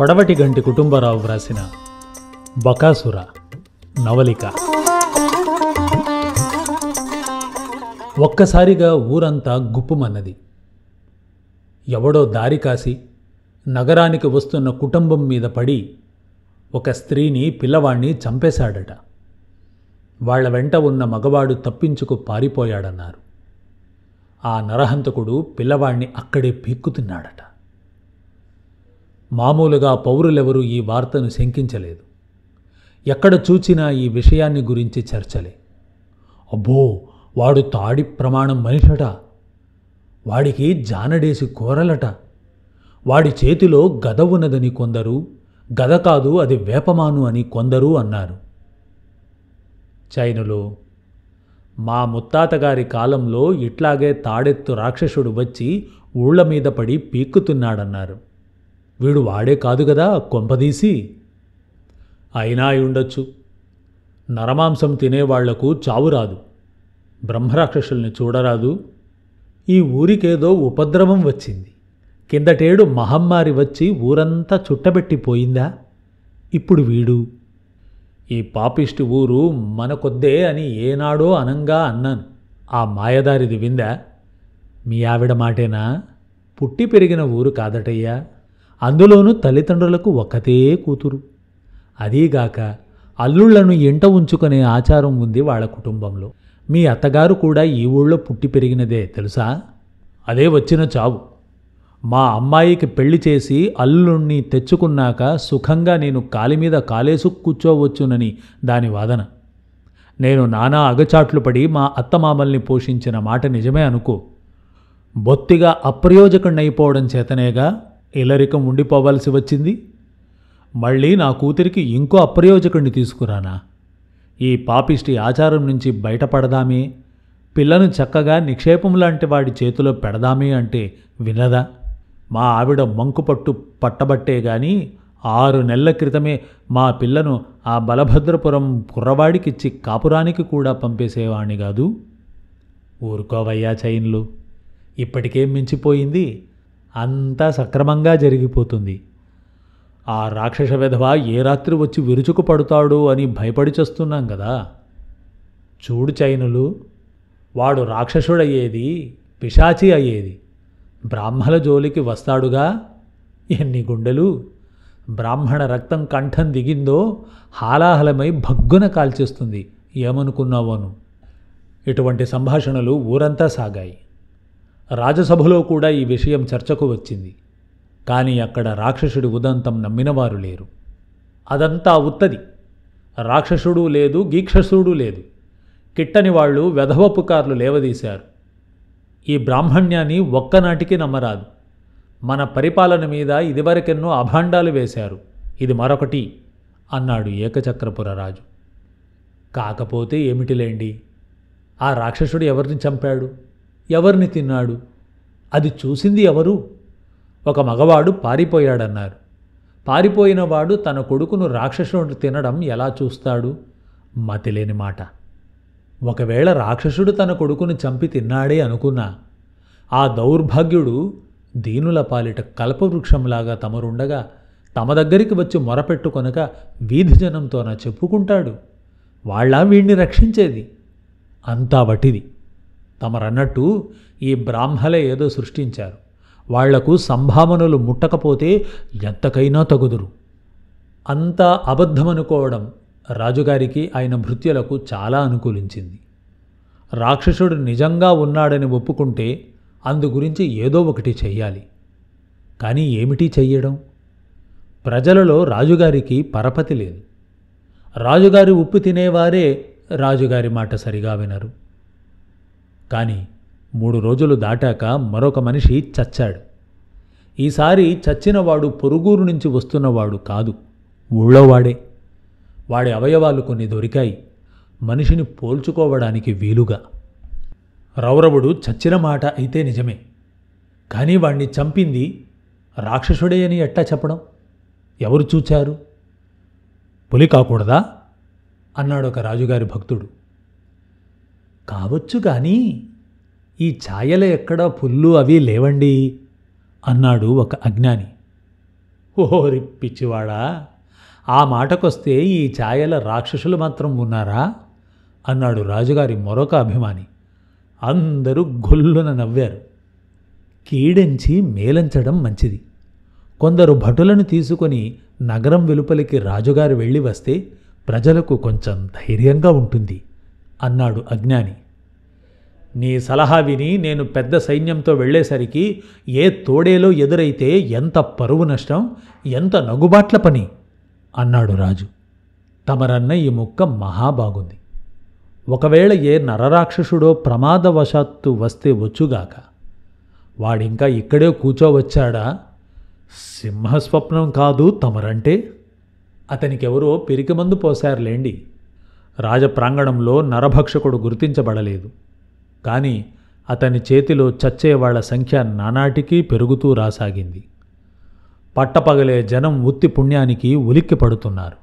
కొడవటిగంటి కుటుంబరావు వ్రాసిన బకాసుర నవలిక. ఒక్కసారిగా ఊరంతా గుప్పుమన్నది. ఎవడో దారి కాసి నగరానికి వస్తున్న కుటుంబం మీద పడి ఒక స్త్రీని పిల్లవాణ్ణి చంపేశాడట. వాళ్ల వెంట ఉన్న మగవాడు తప్పించుకు పారిపోయాడన్నారు. ఆ నరహంతకుడు పిల్లవాణ్ణి అక్కడే పీక్కుతున్నాడట. మామూలుగా పౌరులెవరూ ఈ వార్తను శంకించలేదు. ఎక్కడ చూచినా ఈ విషయాన్ని గురించి చర్చలే. అబ్బో, వాడు తాడి ప్రమాణం మనిషట, వాడికి జానడేసి కోరలట, వాడి చేతిలో గద ఉన్నదని కొందరు, గద కాదు అది వేపమాను అని కొందరు అన్నారు. చైనులు, మా ముత్తాతగారి కాలంలో ఇట్లాగే తాడెత్తు రాక్షసుడు వచ్చి ఊళ్ల మీద పడి పీక్కుతున్నాడన్నారు. వీడు వాడే కాదు గదా కొంపదీసి. అయినా ఉండొచ్చు. నరమాంసం తినేవాళ్లకు చావు రాదు. బ్రహ్మరాక్షసుల్ని చూడరాదు. ఈ ఊరికేదో ఉపద్రవం వచ్చింది. కిందటేడు మహమ్మారి వచ్చి ఊరంతా చుట్టబెట్టిపోయిందా? ఇప్పుడు వీడు. ఈ పాపిష్టి ఊరు మనకొద్దే అని ఏనాడో అనంగా అన్నాను. ఆ మాయదారిది విందా? మీ ఆవిడ మాటేనా? పుట్టి పెరిగిన ఊరు కాదటయ్యా. అందులోనూ తల్లిదండ్రులకు ఒక్కతే కూతురు. అదీగాక అల్లుళ్లను ఎంట ఉంచుకునే ఆచారం ఉంది వాళ్ళ కుటుంబంలో. మీ అత్తగారు కూడా ఈ ఊళ్ళో పుట్టి పెరిగినదే తెలుసా? అదే వచ్చిన చావు. మా అమ్మాయికి పెళ్లి చేసి అల్లుణ్ణి తెచ్చుకున్నాక సుఖంగా నేను కాలిమీద కాలేసు కూర్చోవచ్చునని దాని వాదన. నేను నానా అగచాట్లు పడి మా అత్తమామల్ని పోషించిన మాట నిజమే అనుకో. బొత్తిగా అప్రయోజకుణ్ణైపోవడం చేతనేగా ఇల్లరికం ఉండిపోవాల్సి వచ్చింది. మళ్ళీ నా కూతురికి ఇంకో అప్రయోజకుణ్ణి తీసుకురానా? ఈ పాపిష్టి ఆచారం నుంచి బయటపడదామే, పిల్లను చక్కగా నిక్షేపం లాంటి వాడి చేతిలో పెడదామే అంటే వినదా? మా ఆవిడ మంకుపట్టు పట్టబట్టే గాని 6 నెలల క్రితమే మా పిల్లను ఆ బలభద్రపురం కుర్రవాడికిచ్చి కాపురానికి కూడా పంపేసేవాణ్ణి కాదు. ఊరుకోవయ్యా చైన్లు, ఇప్పటికేం మించిపోయింది. అంతా సక్రమంగా జరిగిపోతుంది. ఆ రాక్షస వెధవ ఏ రాత్రి వచ్చి విరుచుకు పడుతాడో అని భయపడి చేస్తున్నాం కదా. చూడు చైనులు, వాడు రాక్షసుడయ్యేది పిశాచి అయ్యేది బ్రాహ్మల జోలికి వస్తాడుగా. ఎన్ని గుండెలు! బ్రాహ్మణ రక్తం కంఠం దిగిందో హాలాహలమై భగ్గున కాల్చేస్తుంది. ఏమనుకున్నావోను? ఇటువంటి సంభాషణలు ఊరంతా సాగాయి. రాజసభలో కూడా ఈ విషయం చర్చకు వచ్చింది. కానీ అక్కడ రాక్షసుడి ఉదంతం నమ్మినవారు లేరు. అదంతా ఉత్తది. రాక్షసుడు లేదు, గీక్షసుడు లేదు. కిట్టని వాళ్ళు వెధవ పుకార్లు లేవదీశారు. ఈ బ్రాహ్మణ్యాన్ని ఒక్కనాటికి నమ్మరాదు. మన పరిపాలన మీద ఇదివరకెన్నో అభాండాలు వేశారు, ఇది మరొకటి అన్నాడు ఏకచక్రపుర రాజు. కాకపోతే ఏమిటిలేండి, ఆ రాక్షసుడు ఎవరిని చంపాడు, ఎవరిని తిన్నాడు? అది చూసింది ఎవరు? ఒక మగవాడు పారిపోయాడన్నారు. పారిపోయినవాడు తన కొడుకును రాక్షసుడు తినడం ఎలా చూస్తాడు? మతిలేని మాట. ఒకవేళ రాక్షసుడు తన కొడుకును చంపి తిన్నాడే అనుకున్నా, ఆ దౌర్భాగ్యుడు దీనుల పాలిట కల్పవృక్షంలాగా తమరుండగా తమ దగ్గరికి వచ్చి మొరపెట్టుకొనక వీధి జనంతోన చెప్పుకుంటాడు. వాళ్ళ వీణ్ణి రక్షించేది? అంతా వటిది. తమరన్నట్టు ఈ బ్రాహ్మలే ఏదో సృష్టించారు. వాళ్లకు సంభావనలు ముట్టకపోతే ఎంతకైనా తగుదురు. అంతా అబద్ధమనుకోవడం రాజుగారికి ఆయన భృత్యులకు చాలా అనుకూలించింది. రాక్షసుడు నిజంగా ఉన్నాడని ఒప్పుకుంటే అందు గురించి ఏదో ఒకటి చెయ్యాలి. కానీ ఏమిటి చెయ్యడం? ప్రజలలో రాజుగారికి పరపతి లేదు. రాజుగారి ఉప్పు తినేవారే రాజుగారి మాట సరిగా వినరు. కానీ 3 రోజులు దాటాక మరొక మనిషి చచ్చాడు. ఈసారి చచ్చినవాడు పొరుగురు నుంచి వస్తున్నవాడు కాదు, ఊళ్ళోవాడే. వాడి అవయవాలు కొన్ని దొరికాయి, మనిషిని పోల్చుకోవడానికి వీలుగా. రౌరవుడు చచ్చిన మాట అయితే నిజమే, కానీ వాణ్ణి చంపింది రాక్షసుడే అని ఎట్టా చెప్పడం? ఎవరు చూచారు? పులి కాకూడదా అన్నాడు ఒక రాజుగారి భక్తుడు. కావచ్చు కానీ ఈ ఛాయల ఎక్కడా పుల్లు అవి లేవండి అన్నాడు ఒక అజ్ఞాని. ఓరి పిచ్చివాడా, ఆ మాటకొస్తే ఈ ఛాయల రాక్షసులు మాత్రం ఉన్నారా అన్నాడు రాజుగారి మరొక అభిమాని. అందరూ గొల్లున నవ్వారు. కీడెంచి మేలంచడం మంచిది. కొందరు భటులను తీసుకొని నగరం వెలుపలికి రాజుగారు వెళ్ళి వస్తే ప్రజలకు కొంచెం ధైర్యంగా ఉంటుంది అన్నాడు అజ్ఞాని. నీ సలహా విని నేను పెద్ద సైన్యంతో వెళ్ళేసరికి ఏ తోడేలో ఎదురైతే ఎంత పరువు నష్టం, ఎంత నగుబాట్ల పని అన్నాడు రాజు. తమరన్న ఈ ముక్క మహాబాగుంది. ఒకవేళ ఏ నరరాక్షసుడో ప్రమాదవశాత్తు వస్తే వచ్చుగాక, వాడింకా ఇక్కడే కూర్చోవచ్చాడా? సింహస్వప్నం కాదు తమరంటే. అతనికెవరో పిరికిమందు పోశారులేండి. రాజప్రాంగణంలో నరభక్షకుడు గుర్తించబడలేదు. కానీ అతని చేతిలో చచ్చేవాళ్ల సంఖ్య నానాటికీ పెరుగుతూ రాసాగింది. పట్టపగలే జనం ఉత్తి పుణ్యానికి ఉలిక్కి పడుతున్నారు.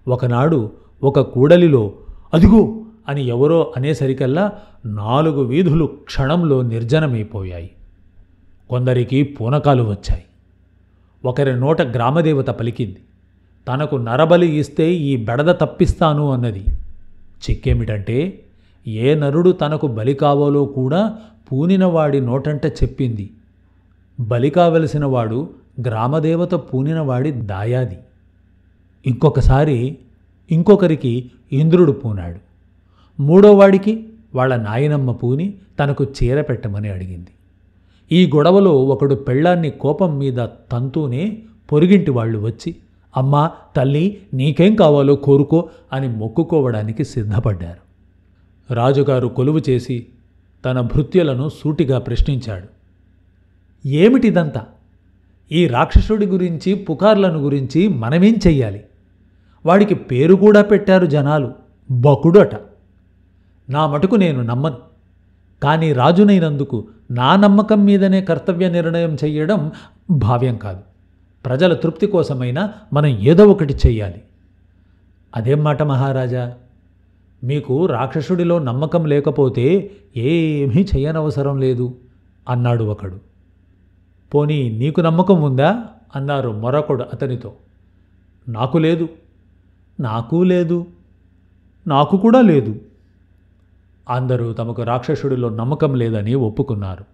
ఒకనాడు ఒక కూడలిలో అదిగో అని ఎవరో అనేసరికల్లా 4 వీధులు క్షణంలో నిర్జనమైపోయాయి. కొందరికి పూనకాలు వచ్చాయి. ఒకరి నోట గ్రామదేవత పలికింది. తనకు నరబలి ఇస్తే ఈ బెడద తప్పిస్తాను అన్నది. చిక్కేమిటంటే ఏ నరుడు తనకు బలి కావాలో కూడా పూనినవాడి నోటంట చెప్పింది. బలి కావలసిన వాడు గ్రామదేవత పూనినవాడి దాయాది. ఇంకొకసారి ఇంకొకరికి ఇంద్రుడు పూనాడు. మూడోవాడికి వాళ్ళ నాయనమ్మ పూని తనకు చీర పెట్టమని అడిగింది. ఈ గొడవలో ఒకడు పెళ్ళాన్ని కోపం మీద తంతూనే పొరుగింటి వాళ్ళు వచ్చి అమ్మా తల్లి నీకేం కావాలో కోరుకో అని మొక్కుకోవడానికి సిద్ధపడ్డారు. రాజుగారు కొలువు చేసి తన భృత్యులను సూటిగా ప్రశ్నించాడు. ఏమిటిదంతా? ఈ రాక్షసుడి గురించి పుకార్లను గురించి మనమేం చెయ్యాలి? వాడికి పేరు కూడా పెట్టారు జనాలు, బకుడట. నా మటుకు నేను నమ్మను. కానీ రాజునైనందుకు నా నమ్మకం మీదనే కర్తవ్య నిర్ణయం చెయ్యడం భావ్యం కాదు. ప్రజల తృప్తి కోసమైనా మనం ఏదో ఒకటి చెయ్యాలి. అదేం మాట మహారాజా? మీకు రాక్షసుడిలో నమ్మకం లేకపోతే ఏమీ చెయ్యనవసరం లేదు అన్నాడు ఒకడు. పోనీ నీకు నమ్మకం ఉందా అన్నారు మరొకడు అతనితో. నాకు లేదు. నాకు లేదు. నాకు కూడా లేదు. అందరూ తమకు రాక్షసుడిలో నమ్మకం లేదని ఒప్పుకున్నారు.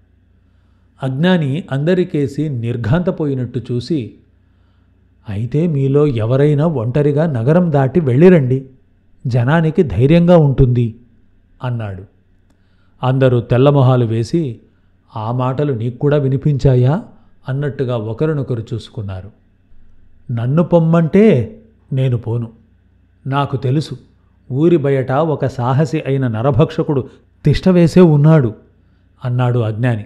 అజ్ఞాని అందరికేసి నిర్ఘాంతపోయినట్టు చూసి, అయితే మీలో ఎవరైనా ఒంటరిగా నగరం దాటి వెళ్ళిరండి, జనానికి ధైర్యంగా ఉంటుంది అన్నాడు. అందరూ తెల్లమొహాలు వేసి, ఆ మాటలు నీకు కూడా వినిపించాయా అన్నట్టుగా ఒకరినొకరు చూసుకున్నారు. నన్ను పొమ్మంటే నేను పోను. నాకు తెలుసు, ఊరి బయట ఒక సాహసి అయిన నరభక్షకుడు తిష్టవేసే ఉన్నాడు అన్నాడు అజ్ఞాని.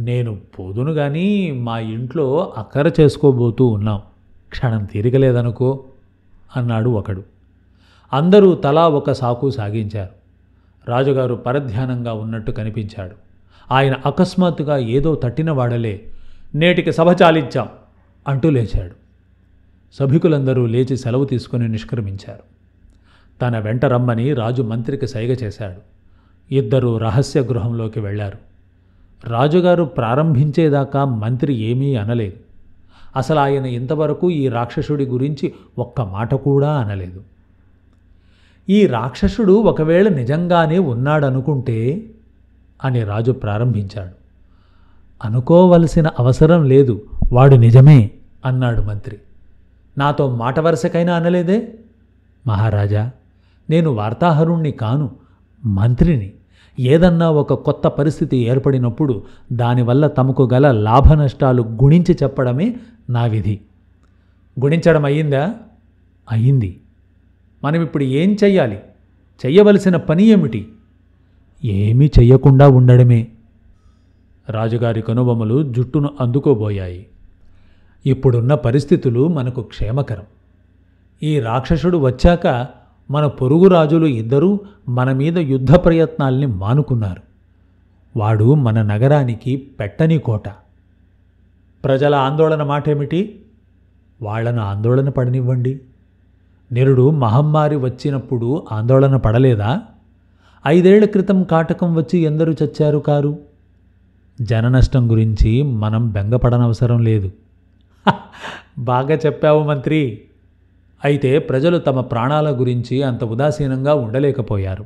నేను పోదును గాని మా ఇంట్లో అక్కర చేసుకోబోతూ ఉన్నాం, క్షణం తీరికలేదనుకో అన్నాడు ఒకడు. అందరూ తలా ఒక సాకు సాగించారు. రాజుగారు పరధ్యానంగా ఉన్నట్టు కనిపించాడు. ఆయన అకస్మాత్తుగా ఏదో తట్టిన వాడలే నేటికి సభ చాలించాం అంటూ లేచాడు. సభికులందరూ లేచి సెలవు తీసుకుని నిష్క్రమించారు. తన వెంట రమ్మని రాజు మంత్రికి సైగ చేశాడు. ఇద్దరూ రహస్య గృహంలోకి వెళ్లారు. రాజుగారు ప్రారంభించేదాకా మంత్రి ఏమీ అనలేదు. అసలు ఆయన ఇంతవరకు ఈ రాక్షసుడి గురించి ఒక్క మాట కూడా అనలేదు. ఈ రాక్షసుడు ఒకవేళ నిజంగానే ఉన్నాడనుకుంటే అని రాజు ప్రారంభించాడు. అనుకోవలసిన అవసరం లేదు, వాడు నిజమే అన్నాడు మంత్రి. నాతో మాట వరుసకైనా అనలేదే? మహారాజా, నేను వార్తాహరుణ్ణి కాను, మంత్రిని. ఏదన్నా ఒక కొత్త పరిస్థితి ఏర్పడినప్పుడు దానివల్ల తమకు గల లాభ నష్టాలు గుణించి చెప్పడమే నా విధి. గుణించడం అయ్యిందా? అయ్యింది. మనం ఇప్పుడు ఏం చెయ్యాలి? చెయ్యవలసిన పని ఏమిటి? ఏమీ చెయ్యకుండా ఉండడమే. రాజుగారి కనుబొమ్మలు జుట్టును అందుకోబోయాయి. ఇప్పుడున్న పరిస్థితులు మనకు క్షేమకరం. ఈ రాక్షసుడు వచ్చాక మన పొరుగు రాజులు ఇద్దరూ మన మీద యుద్ధ ప్రయత్నాల్ని మానుకున్నారు. వాడు మన నగరానికి పెట్టని కోట. ప్రజల ఆందోళన మాటేమిటి? వాళ్లను ఆందోళన పడనివ్వండి. నిరుడు మహమ్మారి వచ్చినప్పుడు ఆందోళన పడలేదా? 5 ఏళ్ల క్రితం కాటకం వచ్చి ఎందరూ చచ్చారు కారు? జననష్టం గురించి మనం బెంగపడనవసరం లేదు. బాగా చెప్పావు మంత్రి. అయితే ప్రజలు తమ ప్రాణాల గురించి అంత ఉదాసీనంగా ఉండలేకపోయారు.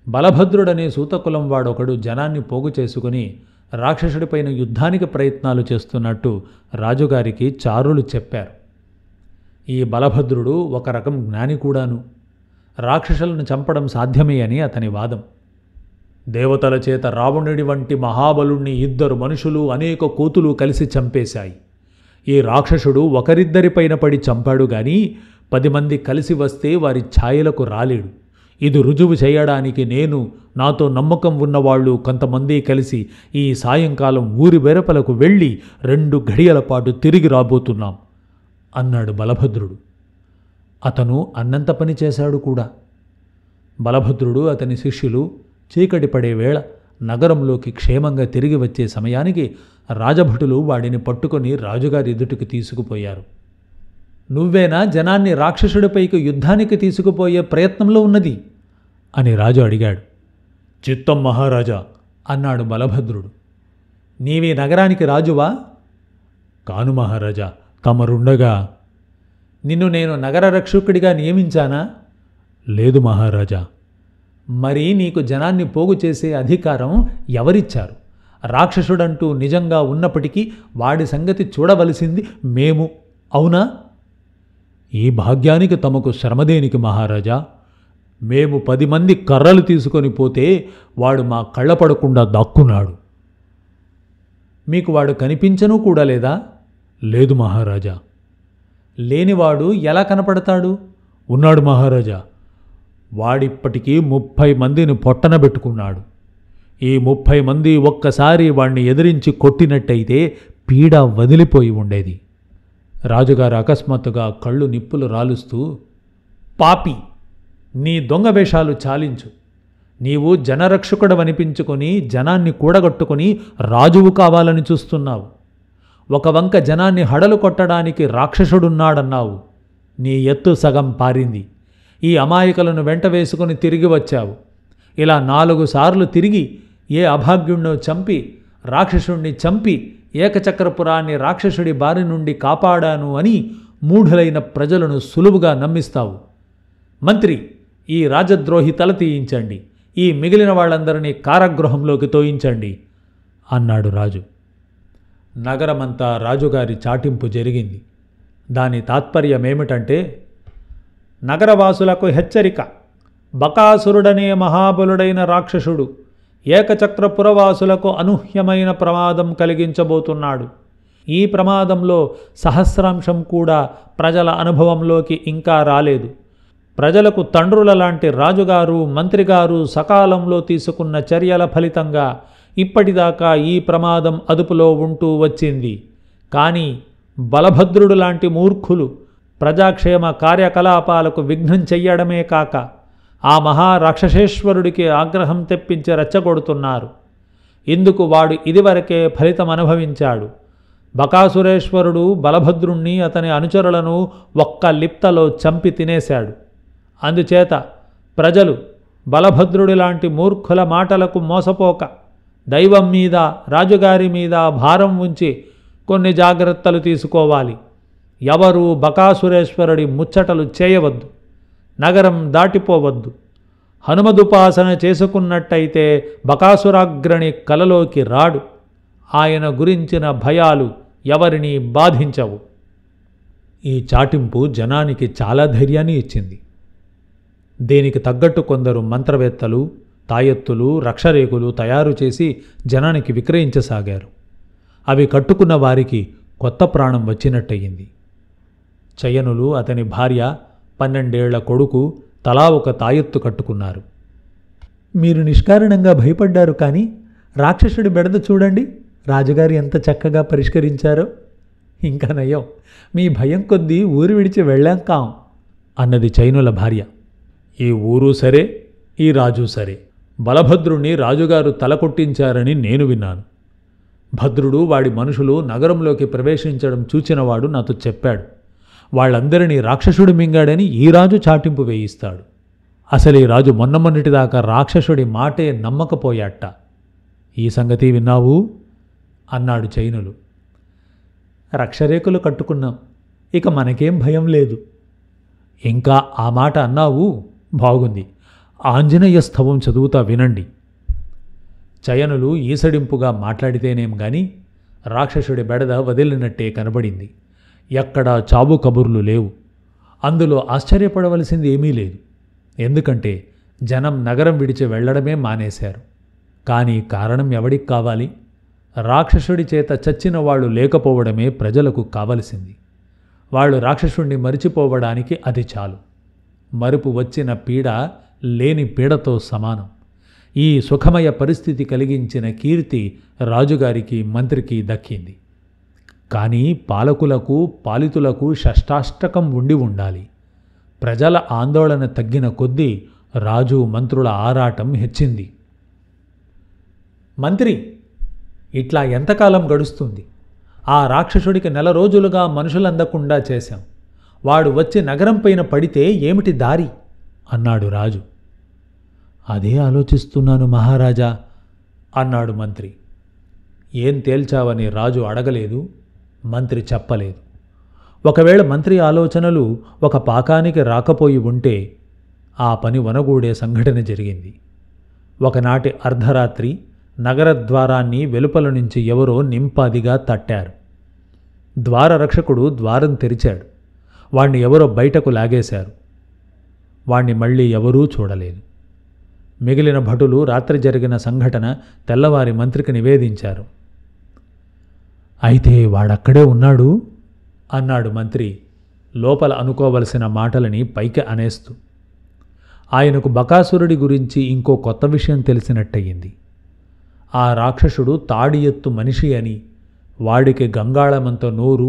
బలభద్రుడనే సూతకులం వాడొకడు జనాన్ని పోగు చేసుకుని రాక్షసుడిపైన యుద్ధానికి ప్రయత్నాలు చేస్తున్నట్టు రాజుగారికి చారులు చెప్పారు. ఈ బలభద్రుడు ఒక రకం జ్ఞాని కూడాను. రాక్షసులను చంపడం సాధ్యమే అని అతని వాదం. దేవతల చేత రావణుడి వంటి మహాబలుణ్ణి 2 మనుషులు అనేక కోతులు కలిసి చంపేశాయి. ఈ రాక్షసుడు ఒకరిద్దరిపైన పడి చంపాడు గాని 10 మంది కలిసి వస్తే వారి ఛాయలకు రాలేడు. ఇది రుజువు చేయడానికి నేను, నాతో నమ్మకం ఉన్నవాళ్ళు కొంతమంది కలిసి ఈ సాయంకాలం ఊరి వెరపలకు వెళ్ళి 2 గడియల పాటు తిరిగి రాబోతున్నాం అన్నాడు బలభద్రుడు. అతను అన్నంత పని చేశాడు కూడా. బలభద్రుడు అతని శిష్యులు చీకటి పడే వేళ నగరంలోకి క్షేమంగా తిరిగి వచ్చే సమయానికి రాజభటులు వాడిని పట్టుకొని రాజుగారి ఎదుటికి తీసుకుపోయారు. నువ్వేనా జనాన్ని రాక్షసుడిపైకి యుద్ధానికి తీసుకుపోయే ప్రయత్నంలో ఉన్నది అని రాజు అడిగాడు. చిత్తం మహారాజా అన్నాడు బలభద్రుడు. నీవీ నగరానికి రాజువా? కాను మహారాజా, తమరుండగా. నిన్ను నేను నగర రక్షకుడిగా నియమించానా? లేదు మహారాజా. మరి నీకు జనాన్ని పోగు చేసే అధికారం ఎవరిచ్చారు? రాక్షసుడంటూ నిజంగా ఉన్నప్పటికీ వాడి సంగతి చూడవలసింది మేము, అవునా? ఈ భాగ్యానికి తమకు శ్రమదేనికి మహారాజా. మేము 10 మంది కర్రలు తీసుకొని పోతే వాడు మా కళ్ళపడకుండా దాక్కున్నాడు. మీకు వాడు కనిపించనూ కూడా లేదా? లేదు మహారాజా. లేనివాడు ఎలా కనపడతాడు? ఉన్నాడు మహారాజా. వాడిప్పటికీ 30 మందిని పొట్టనబెట్టుకున్నాడు. ఈ 30 మంది ఒక్కసారి వాణ్ణి ఎదిరించి కొట్టినట్టయితే పీడ వదిలిపోయి ఉండేది. రాజుగారు అకస్మాత్తుగా కళ్ళు నిప్పులు రాలుస్తూ, పాపి, నీ దొంగ వేషాలు చాలించు. నీవు జనరక్షకుడవనిపించుకొని జనాన్ని కూడగట్టుకుని రాజువు కావాలని చూస్తున్నావు. ఒక వంక జనాన్ని హడలు కొట్టడానికి రాక్షసుడున్నాడన్నావు. నీ ఎత్తు సగం పారింది. ఈ అమాయకులను వెంట వేసుకుని తిరిగి వచ్చావు. ఇలా 4 సార్లు తిరిగి ఏ అభాగ్యుణ్ణో చంపి, రాక్షసుణ్ణి చంపి ఏకచక్రపురాన్ని రాక్షసుడి బారి నుండి కాపాడాను అని మూఢులైన ప్రజలను సులువుగా నమ్మిస్తావు. మంత్రి, ఈ రాజద్రోహి తల తీయించండి. ఈ మిగిలిన వాళ్ళందరినీ కారాగృహంలోకి తోయించండి అన్నాడు రాజు. నగరమంతా రాజుగారి చాటింపు జరిగింది. దాని తాత్పర్యమేమిటంటే, నగరవాసులకు హెచ్చరిక. బకాసురుడనే మహాబలుడైన రాక్షసుడు ఏకచక్రపురవాసులకు అనూహ్యమైన ప్రమాదం కలిగించబోతున్నాడు. ఈ ప్రమాదంలో సహస్రాంశం కూడా ప్రజల అనుభవంలోకి ఇంకా రాలేదు. ప్రజలకు తండ్రుల లాంటి రాజుగారు, మంత్రిగారు సకాలంలో తీసుకున్న చర్యల ఫలితంగా ఇప్పటిదాకా ఈ ప్రమాదం అదుపులో ఉంటూ వచ్చింది. కానీ బలభద్రుడు లాంటి మూర్ఖులు ప్రజాక్షేమ కార్యకలాపాలకు విఘ్నం చెయ్యడమే కాక ఆ మహారాక్షసేశ్వరుడికి ఆగ్రహం తెప్పించి రెచ్చగొడుతున్నారు. ఇందుకు వాడు ఇదివరకే ఫలితం అనుభవించాడు. బకాసురేశ్వరుడు బలభద్రుణ్ణి, అతని అనుచరులను ఒక్క లిప్తలో చంపి తినేశాడు. అందుచేత ప్రజలు బలభద్రుడి లాంటి మూర్ఖుల మాటలకు మోసపోక దైవం మీద, రాజుగారి మీద భారం ఉంచి కొన్ని జాగ్రత్తలు తీసుకోవాలి. ఎవరూ బకాసురేశ్వరుడి ముచ్చటలు చేయవద్దు. నగరం దాటిపోవద్దు. హనుమదుపాసన చేసుకున్నట్టయితే బకాసురాగ్రణి కలలోకి రాడు. ఆయన గురించిన భయాలు ఎవరినీ బాధించవు. ఈ చాటింపు జనానికి చాలా ధైర్యాన్ని ఇచ్చింది. దీనికి తగ్గట్టు కొందరు మంత్రవేత్తలు, తాయెత్తులు, రక్షరేకులు తయారు చేసి జనానికి విక్రయించసాగారు. అవి కట్టుకున్న వారికి కొత్త ప్రాణం వచ్చినట్టయింది. చయనులు, అతని భార్య, 12 ఏళ్ల కొడుకు తలా ఒక తాయెత్తు కట్టుకున్నారు. మీరు నిష్కారణంగా భయపడ్డారు, కానీ రాక్షసుడి బెడద చూడండి, రాజుగారు ఎంత చక్కగా పరిష్కరించారో. ఇంకా నయం, మీ భయం కొద్దీ ఊరు విడిచి వెళ్ళాం కాం అన్నది చైనుల భార్య. ఈ ఊరు సరే, ఈ రాజు సరే. బలభద్రుణ్ణి రాజుగారు తలకొట్టించారని నేను విన్నాను. భద్రుడు, వాడి మనుషులు నగరంలోకి ప్రవేశించడం చూచినవాడు నాతో చెప్పాడు. వాళ్ళందరినీ రాక్షసుడు మింగాడని ఈ రాజు చాటింపు వేయిస్తాడు. అసలు ఈ రాజు మొన్నటిదాకా రాక్షసుడి మాటే నమ్మకపోయాట. ఈ సంగతి విన్నావు అన్నాడు చైనులు. రక్షరేకులు కట్టుకున్నాం, ఇక మనకేం భయం లేదు. ఇంకా ఆ మాట అన్నావు, బాగుంది. ఆంజనేయ స్తవం చదువుతా వినండి. చయనులు ఈసడింపుగా మాట్లాడితేనేం గాని రాక్షసుడి బెడద వదిలినట్టే కనబడింది. ఎక్కడా చావు కబుర్లు లేవు. అందులో ఆశ్చర్యపడవలసింది ఏమీ లేదు. ఎందుకంటే జనం నగరం విడిచి వెళ్లడమే మానేశారు. కానీ కారణం ఎవడికి కావాలి? రాక్షసుడి చేత చచ్చిన వాళ్ళు లేకపోవడమే ప్రజలకు కావలసింది. వాళ్ళు రాక్షసుణ్ణి మరిచిపోవడానికి అది చాలు. మరుపు వచ్చిన పీడ లేని పీడతో సమానం. ఈ సుఖమయ పరిస్థితి కలిగించిన కీర్తి రాజుగారికి, మంత్రికి దక్కింది. కానీ పాలకులకు, పాలితులకు షష్టాష్టకం ఉండి ఉండాలి. ప్రజల ఆందోళన తగ్గిన కొద్దీ రాజు, మంత్రుల ఆరాటం హెచ్చింది. మంత్రి, ఇట్లా ఎంతకాలం గడుస్తుంది? ఆ రాక్షసుడికి 4 రోజులుగా మనుషులందకుండా చేశాం. వాడు వచ్చి నగరం పైన పడితే ఏమిటి దారి అన్నాడు రాజు. అదే ఆలోచిస్తున్నాను మహారాజా అన్నాడు మంత్రి. ఏం తేల్చావని రాజు అడగలేదు, మంత్రి చెప్పలేదు. ఒకవేళ మంత్రి ఆలోచనలు ఒక పాకానికి రాకపోయి ఉంటే ఆ పని వనగూడే సంఘటన జరిగింది. ఒకనాటి అర్ధరాత్రి నగరద్వారాన్ని వెలుపల నుంచి ఎవరో నింపాదిగా తట్టారు. ద్వారరక్షకుడు ద్వారం తెరిచాడు. వాణ్ణి ఎవరో బయటకు లాగేశారు. వాణ్ణి మళ్ళీ ఎవరూ చూడలేదు. మిగిలిన భటులు రాత్రి జరిగిన సంఘటన తెల్లవారి మంత్రికి నివేదించారు. అయితే వాడక్కడే ఉన్నాడు అన్నాడు మంత్రి, లోపల అనుకోవలసిన మాటలని పైకి అనేస్తూ. ఆయనకు బకాసురుడి గురించి ఇంకో కొత్త విషయం తెలిసినట్టయింది. ఆ రాక్షసుడు తాడి ఎత్తు మనిషి అని, వాడికి గంగాళమంత నోరు,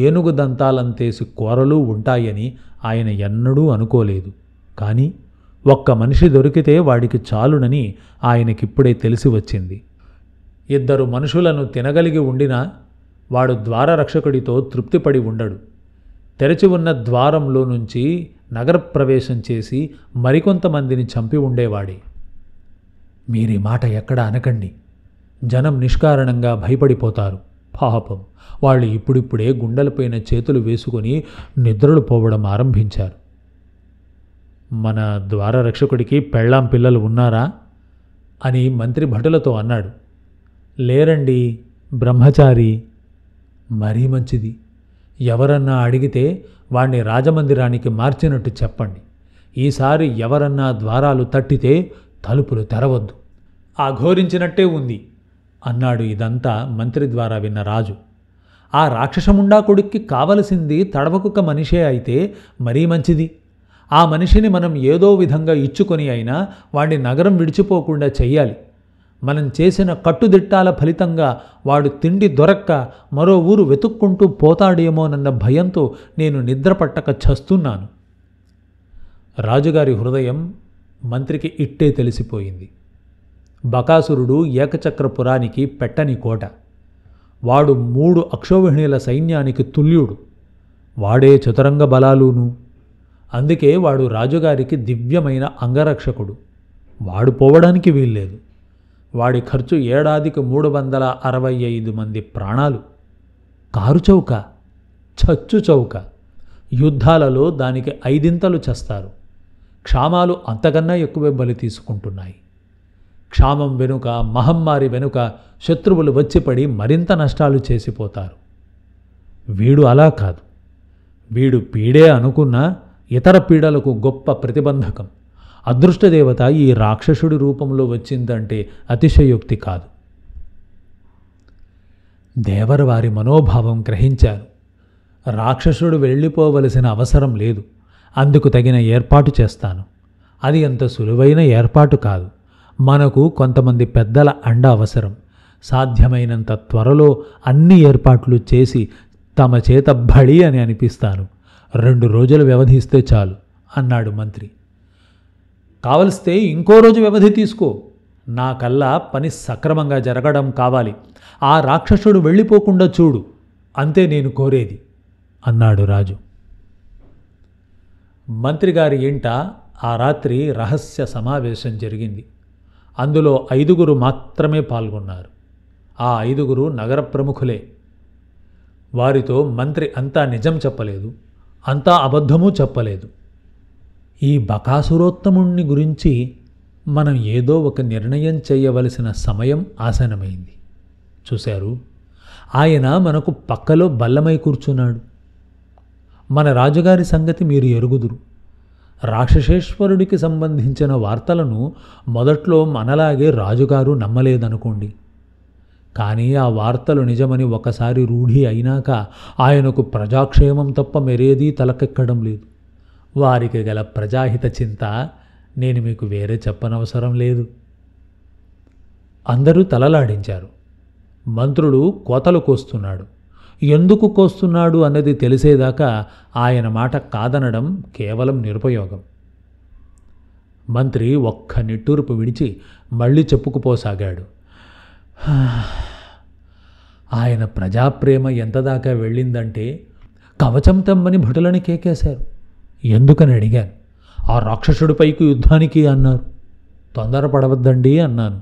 ఏనుగు దంతాలంతేసి కూరలు ఉంటాయని ఆయన ఎన్నడూ అనుకోలేదు. కానీ ఒక్క మనిషి దొరికితే వాడికి చాలునని ఆయనకిప్పుడే తెలిసి వచ్చింది. 2 మనుషులను తినగలిగి ఉండినా వాడు ద్వారరక్షకుడితో తృప్తిపడి ఉండడు. తెరచి ఉన్న ద్వారంలో నుంచి నగరప్రవేశం చేసి మరికొంతమందిని చంపి ఉండేవాడే. మీరీ మాట ఎక్కడ అనకండి. జనం నిష్కారణంగా భయపడిపోతారు. పాపం, వాళ్ళు ఇప్పుడిప్పుడే గుండెలపైన చేతులు వేసుకొని నిద్రలు పోవడం ఆరంభించారు. మన ద్వారరక్షకుడికి పెళ్ళాం పిల్లలు ఉన్నారా అని మంత్రి భటులతో అన్నాడు. లేరండి, బ్రహ్మచారి. మరీ మంచిది. ఎవరన్నా అడిగితే వాణ్ణి రాజమందిరానికి మార్చినట్టు చెప్పండి. ఈసారి ఎవరన్నా ద్వారాలు తట్టితే తలుపులు తెరవద్దు. అఘోరించినట్టే ఉంది అన్నాడు. ఇదంతా మంత్రి ద్వారా విన్న రాజు. ఆ రాక్షసముండా కొడుక్కి కావలసింది తడవకుక్క మనిషే అయితే మరీ మంచిది. ఆ మనిషిని మనం ఏదో విధంగా ఇచ్చుకొని అయినా వాడి నగరం విడిచిపోకుండా చెయ్యాలి. మనం చేసిన కట్టుదిట్టాల ఫలితంగా వాడు తిండి దొరక్క మరో ఊరు వెతుక్కుంటూ పోతాడేమోనన్న భయంతో నేను నిద్రపట్టక చస్తున్నాను. రాజుగారి హృదయం మంత్రికి ఇట్టే తెలిసిపోయింది. బకాసురుడు ఏకచక్రపురానికి పెట్టని కోట. వాడు 3 అక్షోహిణీల సైన్యానికి తుల్యుడు. వాడే చతురంగ బలాలును. అందుకే వాడు రాజుగారికి దివ్యమైన అంగరక్షకుడు. వాడు పోవడానికి వీల్లేదు. వాడి ఖర్చు ఏడాదికి 365 మంది ప్రాణాలు. కారుచౌక, చచ్చు చౌక. యుద్ధాలలో దానికి 5 చస్తారు. క్షామాలు అంతకన్నా ఎక్కువే బలి తీసుకుంటున్నాయి. క్షామం వెనుక, మహమ్మారి వెనుక శత్రువులు వచ్చిపడి మరింత నష్టాలు చేసిపోతారు. వీడు అలా కాదు. వీడు పీడే అనుకున్నా ఇతర పీడలకు గొప్ప ప్రతిబంధకం. అదృష్టదేవత ఈ రాక్షసుడి రూపంలో వచ్చిందంటే అతిశయోక్తి కాదు. దేవర వారి మనోభావం గ్రహించారు. రాక్షసుడు వెళ్ళిపోవలసిన అవసరం లేదు. అందుకు తగిన ఏర్పాటు చేస్తాను. అది అంత సులువైన ఏర్పాటు కాదు. మనకు కొంతమంది పెద్దల అండ అవసరం. సాధ్యమైనంత త్వరలో అన్ని ఏర్పాట్లు చేసి తమ చేత బడి అని అనిపిస్తాను. 2 రోజులు వ్యవధిస్తే చాలు అన్నాడు మంత్రి. కావలిస్తే ఇంకో రోజు వ్యవధి తీసుకో. నాకల్లా పని సక్రమంగా జరగడం కావాలి. ఆ రాక్షసుడు వెళ్ళిపోకుండా చూడు. అంతే నేను కోరేది అన్నాడు రాజు. మంత్రిగారి ఇంట ఆ రాత్రి రహస్య సమావేశం జరిగింది. అందులో 5 మాత్రమే పాల్గొన్నారు. ఆ 5 నగర ప్రముఖులే. వారితో మంత్రి అంతా నిజం చెప్పలేదు, అంతా అబద్ధమూ చెప్పలేదు. ఈ బకాసురోత్తముణ్ణి గురించి మనం ఏదో ఒక నిర్ణయం చేయవలసిన సమయం ఆసనమైంది. చూశారు, ఆయన మనకు పక్కలో బల్లమై కూర్చున్నాడు. మన రాజుగారి సంగతి మీరు ఎరుగుదురు. రాక్షసేశ్వరుడికి సంబంధించిన వార్తలను మొదట్లో మనలాగే రాజుగారు నమ్మలేదనుకోండి. కానీ ఆ వార్తలు నిజమని ఒకసారి రూఢి అయినాక ఆయనకు ప్రజాక్షేమం తప్ప మరేదీ తలకెక్కడం లేదు. వారికి గల ప్రజాహిత చింత నేను మీకు వేరే చెప్పనవసరం లేదు. అందరూ తలలాడించారు. మంత్రుడు కోతలు కోస్తున్నాడు. ఎందుకు కోస్తున్నాడు అన్నది తెలిసేదాకా ఆయన మాట కాదనడం కేవలం నిరుపయోగం. మంత్రి ఒక్క నిట్టూర్పు విడిచి మళ్ళీ చెప్పుకుపోసాగాడు. ఆయన ప్రజాప్రేమ ఎంతదాకా వెళ్ళిందంటే కవచం తెమ్మని భటులని కేకేశారు. ఎందుకని అడిగాను. ఆ రాక్షసుడిపైకి యుద్ధానికి అన్నారు. తొందరపడవద్దండి అన్నాను.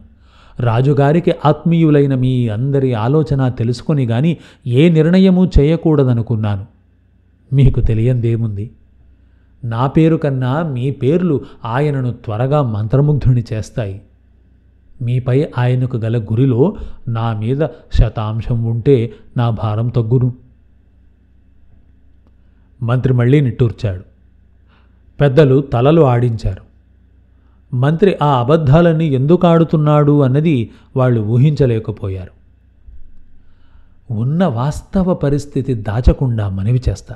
రాజుగారికి ఆత్మీయులైన మీ అందరి ఆలోచన తెలుసుకొని గాని ఏ నిర్ణయమూ చేయకూడదనుకున్నాను. మీకు తెలియందేముంది? నా పేరు కన్నా మీ పేర్లు ఆయనను త్వరగా మంత్రముగ్ధుని చేస్తాయి. మీపై ఆయనకు గల గురిలో నా మీద 100% ఉంటే నా భారం తగ్గును. మంత్రి మళ్ళీ నిట్టూర్చాడు. పెద్దలు తలలు ఆడించారు. మంత్రి ఆ అబద్ధాలన్నీ ఎందుకు ఆడుతున్నాడు అన్నది వాళ్ళు ఊహించలేకపోయారు. ఉన్న వాస్తవ పరిస్థితి దాచకుండా మనవి చేస్తా.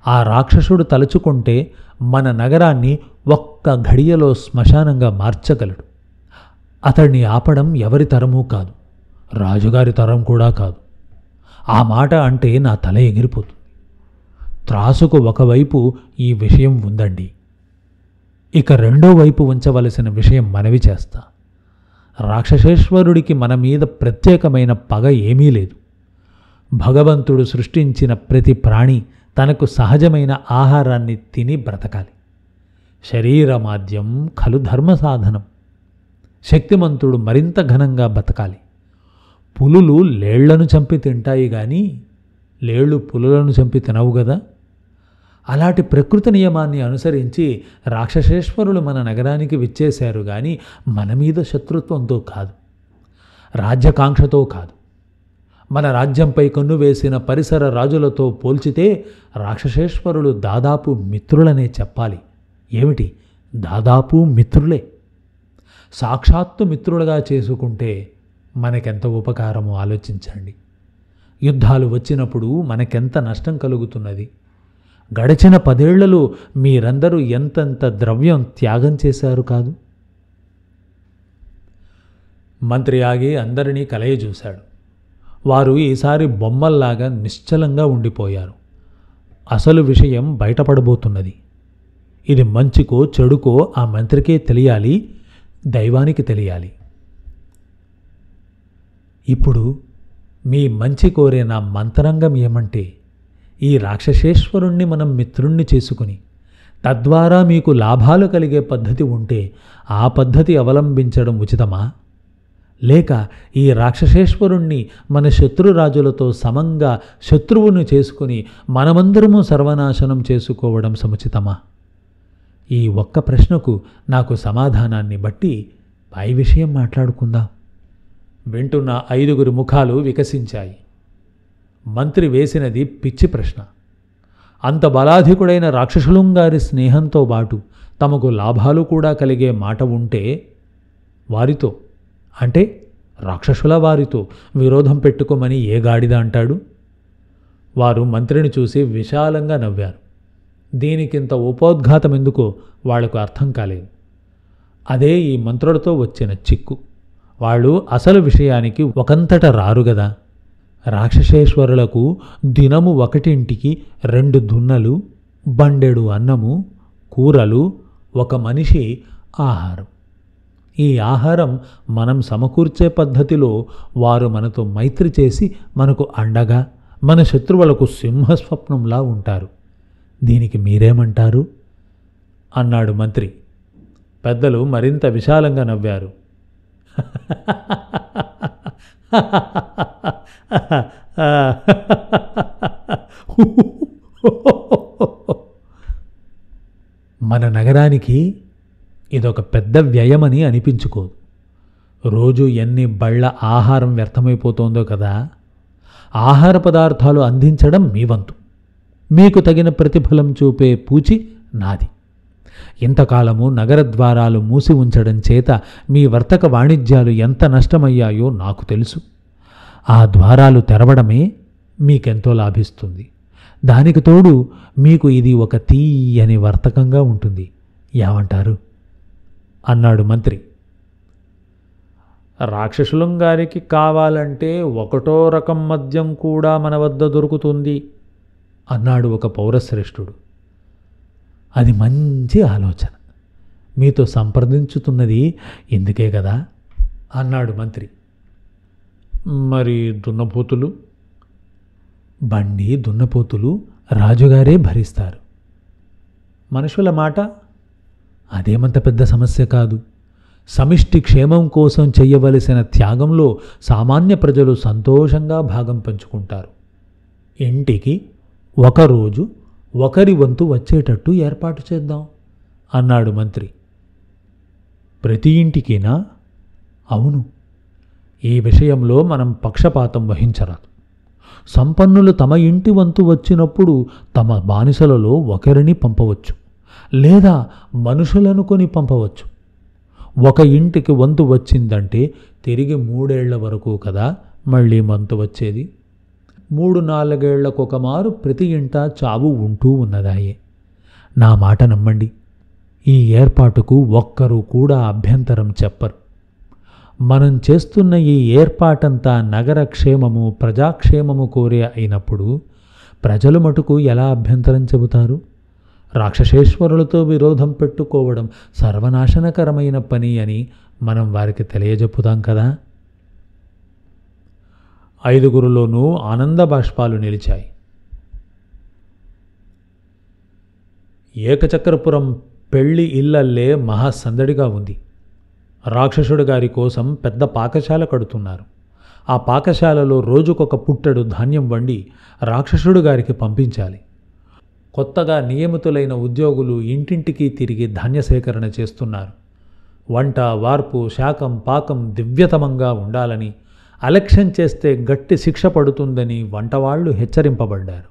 ఆ రాక్షసుడు తలుచుకుంటే మన నగరాన్ని ఒక్క ఘడియలో శ్మశానంగా మార్చగలడు. అతడిని ఆపడం ఎవరి తరమూ కాదు, రాజుగారి తరం కూడా కాదు. ఆ మాట అంటే నా తల ఎగిరిపోతుంది. త్రాసుకు ఒకవైపు ఈ విషయం ఉందండి, ఇక రెండో వైపు ఉంచవలసిన విషయం మనవి చేస్తా. రాక్షసేశ్వరుడికి మన మీద ప్రత్యేకమైన పగ ఏమీ లేదు. భగవంతుడు సృష్టించిన ప్రతి ప్రాణి తనకు సహజమైన ఆహారాన్ని తిని బ్రతకాలి. శరీరమాద్యం ఖలు ధర్మ సాధనం. శక్తిమంతుడు మరింత ఘనంగా బతకాలి. పులులు లేళ్లను చంపి తింటాయి కానీ లేళ్ళు పులులను చంపి తినవు కదా. అలాంటి ప్రకృతి నియమాన్ని అనుసరించి రాక్షసేశ్వరులు మన నగరానికి విచ్చేశారు కానీ మన మీద శత్రుత్వంతో కాదు, రాజ్యకాంక్షతో కాదు. మన రాజ్యంపై కన్ను వేసిన పరిసర రాజులతో పోల్చితే రాక్షసేశ్వరులు దాదాపు మిత్రులనే చెప్పాలి. ఏమిటి, దాదాపు మిత్రులే. సాక్షాత్తు మిత్రులుగా చేసుకుంటే మనకెంత ఉపకారమో ఆలోచించండి. యుద్ధాలు వచ్చినప్పుడు మనకెంత నష్టం కలుగుతున్నది. గడిచిన 10 ఏళ్లలో మీరందరూ ఎంతెంత ద్రవ్యం త్యాగం చేశారు కాదు. మంత్రి ఆగి అందరినీ కలయజూశాడు. వారు ఈసారి బొమ్మల్లాగా నిశ్చలంగా ఉండిపోయారు. అసలు విషయం బయటపడబోతున్నది. ఇది మంచికో చెడుకో ఆ మంత్రికే తెలియాలి, దైవానికి తెలియాలి. ఇప్పుడు మీ మంచి కోరే నా మంతరంగం ఏమంటే, ఈ రాక్షసేశ్వరుణ్ణి మనం మిత్రుణ్ణి చేసుకుని తద్వారా మీకు లాభాలు కలిగే పద్ధతి ఉంటే ఆ పద్ధతి అవలంబించడం ఉచితమా? లేక ఈ రాక్షసేశ్వరుణ్ణి మన శత్రురాజులతో సమంగా శత్రువును చేసుకుని మనమందరము సర్వనాశనం చేసుకోవడం సముచితమా? ఈ ఒక్క ప్రశ్నకు నాకు సమాధానాన్ని బట్టి పై విషయం మాట్లాడుకుందాం. వింటున్న 5 ముఖాలు వికసించాయి. మంత్రి వేసినది పిచ్చి ప్రశ్న. అంత బలాధికుడైన రాక్షసులుంగారి స్నేహంతో పాటు తమకు లాభాలు కూడా కలిగే మాట ఉంటే వారితో, అంటే రాక్షసుల వారితో విరోధం పెట్టుకోమని ఏ గాడిద అంటాడు? వారు మంత్రిని చూసి విశాలంగా నవ్వారు. దీనికింత ఉపోద్ఘాతం ఎందుకో వాళ్లకు అర్థం కాలేదు. అదే ఈ మంత్రులతో వచ్చిన చిక్కు. వాళ్ళు అసలు విషయానికి ఒకంతట రారు గదా. రాక్షసేశ్వరులకు దినము 1 2 దున్నలు, బండెడు అన్నము, కూరలు, 1 మనిషి ఆహారం. ఈ ఆహారం మనం సమకూర్చే పద్ధతిలో వారు మనతో మైత్రి చేసి మనకు అండగా, మన శత్రువులకు సింహస్వప్నంలా ఉంటారు. దీనికి మీరేమంటారు అన్నాడు మంత్రి. పెద్దలు మరింత విశాలంగా నవ్వారు. మన నగరానికి ఇదొక పెద్ద వ్యయమని అనిపించుకోదు. రోజు ఎన్ని బళ్ళ ఆహారం వ్యర్థమైపోతోందో కదా. ఆహార పదార్థాలు అందించడం మీ వంతు. మీకు తగిన ప్రతిఫలం చూపే పూచి నాది. ఇంతకాలము నగర ద్వారాలు మూసి ఉంచడం చేత మీ వర్తక వాణిజ్యాలు ఎంత నష్టమయ్యాయో నాకు తెలుసు. ఆ ద్వారాలు తెరవడమే మీకెంతో లాభిస్తుంది. దానికి తోడు మీకు ఇది ఒక తీయని వర్తకంగా ఉంటుంది. ఏమంటారు అన్నాడు మంత్రి. రాక్షసులం గారికి కావాలంటే ఒకటో రకం మద్యం కూడా మన వద్ద దొరుకుతుంది అన్నాడు ఒక పౌరశ్రేష్ఠుడు. అది మంచి ఆలోచన. మీతో సంప్రదించుతున్నది ఇందుకే కదా అన్నాడు మంత్రి. మరి దున్నపోతులు? బండి దున్నపోతులు రాజుగారే భరిస్తారు. మనుషుల మాట అదేమంత పెద్ద సమస్య కాదు. సమిష్టి క్షేమం కోసం చెయ్యవలసిన త్యాగంలో సామాన్య ప్రజలు సంతోషంగా భాగం పంచుకుంటారు. ఇంటికి ఒకరోజు ఒకరి వంతు వచ్చేటట్టు ఏర్పాటు చేద్దాం అన్నాడు మంత్రి. ప్రతి ఇంటికినా? అవును. ఈ విషయంలో మనం పక్షపాతం వహించరాదు. సంపన్నులు తమ ఇంటి వంతు వచ్చినప్పుడు తమ బానిసలలో ఒకరిని పంపవచ్చు, లేదా మనుషులను కొని పంపవచ్చు. ఒక ఇంటికి వంతు వచ్చిందంటే తిరిగి 3 ఏళ్ల వరకు కదా మళ్ళీ వంతు వచ్చేది. 3-4 ఏళ్లకొకమారు ప్రతి ఇంట చావు ఉంటూ ఉన్నదాయే. నా మాట నమ్మండి, ఈ ఏర్పాటుకు ఒక్కరూ కూడా అభ్యంతరం చెప్పరు. మనం చేస్తున్న ఈ ఏర్పాటంతా నగర క్షేమము ప్రజాక్షేమము కోరే అయినప్పుడు ప్రజలు మటుకు ఎలా అభ్యంతరం చెబుతారు? రాక్షసేశ్వరులతో విరోధం పెట్టుకోవడం సర్వనాశనకరమైన పని అని మనం వారికి తెలియజెప్పుతాం కదా. 5గురిలోనూ ఆనంద బాష్పాలు నిలిచాయి. ఏకచక్రపురం పెళ్లి ఇళ్లల్లే మహాసందడిగా ఉంది. రాక్షసుడి గారి కోసం పెద్ద పాకశాల కడుతున్నారు. ఆ పాకశాలలో రోజుకొక పుట్టెడు ధాన్యం వండి రాక్షసుడి గారికి పంపించాలి. కొత్తగా నియమితులైన ఉద్యోగులు ఇంటింటికి తిరిగి ధాన్య సేకరణ చేస్తున్నారు. వంట, వార్పు, శాకం, పాకం దివ్యతమంగా ఉండాలని, అలక్ష్యం చేస్తే గట్టి శిక్ష పడుతుందని వంటవాళ్లు హెచ్చరింపబడ్డారు.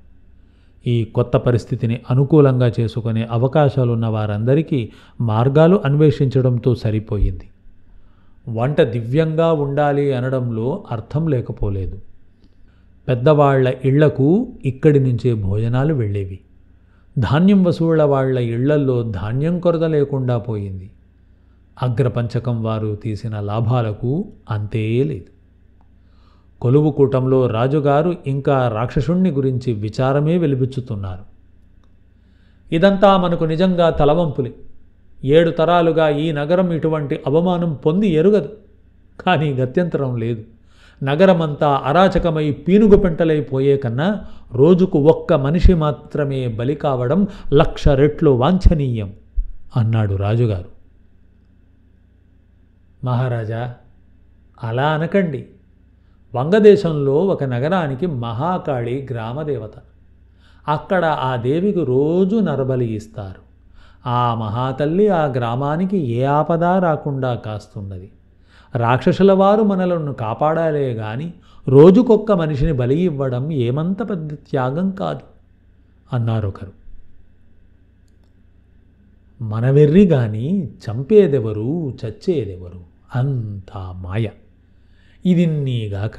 ఈ కొత్త పరిస్థితిని అనుకూలంగా చేసుకునే అవకాశాలున్న వారందరికీ మార్గాలు అన్వేషించడంతో సరిపోయింది. వంట దివ్యంగా ఉండాలి అనడంలో అర్థం లేకపోలేదు. పెద్దవాళ్ల ఇళ్లకు ఇక్కడి నుంచే భోజనాలు వెళ్ళేవి. ధాన్యం వసూళ్ల వాళ్ల ఇళ్లల్లో ధాన్యం కొరత లేకుండా పోయింది. అగ్రపంచకం వారు తీసిన లాభాలకు అంతే లేదు. కొలువు కూటంలో రాజుగారు ఇంకా రాక్షసుణ్ణి గురించి విచారమే వెలిబుచ్చుతున్నారు. ఇదంతా మనకు నిజంగా తలవంపులే. 7 తరాలుగా ఈ నగరం ఇటువంటి అవమానం పొంది ఎరుగదు. కానీ గత్యంతరం లేదు. నగరమంతా అరాచకమై పీనుగు పెంటలైపోయే కన్నా రోజుకు ఒక్క మనిషి మాత్రమే బలి కావడం 1,00,000 రెట్లు వాంఛనీయం అన్నాడు రాజుగారు. మహారాజా, అలా అనకండి. వంగదేశంలో ఒక నగరానికి మహాకాళి గ్రామదేవత. అక్కడ ఆ దేవికి రోజు నరబలి ఇస్తారు. ఆ మహాతల్లి ఆ గ్రామానికి ఏ ఆపద రాకుండా కాస్తున్నది. రాక్షసుల వారు మనలను కాపాడాలే గాని రోజుకొక్క మనిషిని బలి ఇవ్వడం ఏమంత పెద్ద త్యాగం కాదు అన్నారొకరు. మనవెర్రి గాని చంపేదెవరు, చచ్చేదెవరు? అంతా మాయ. ఇదిన్నీగాక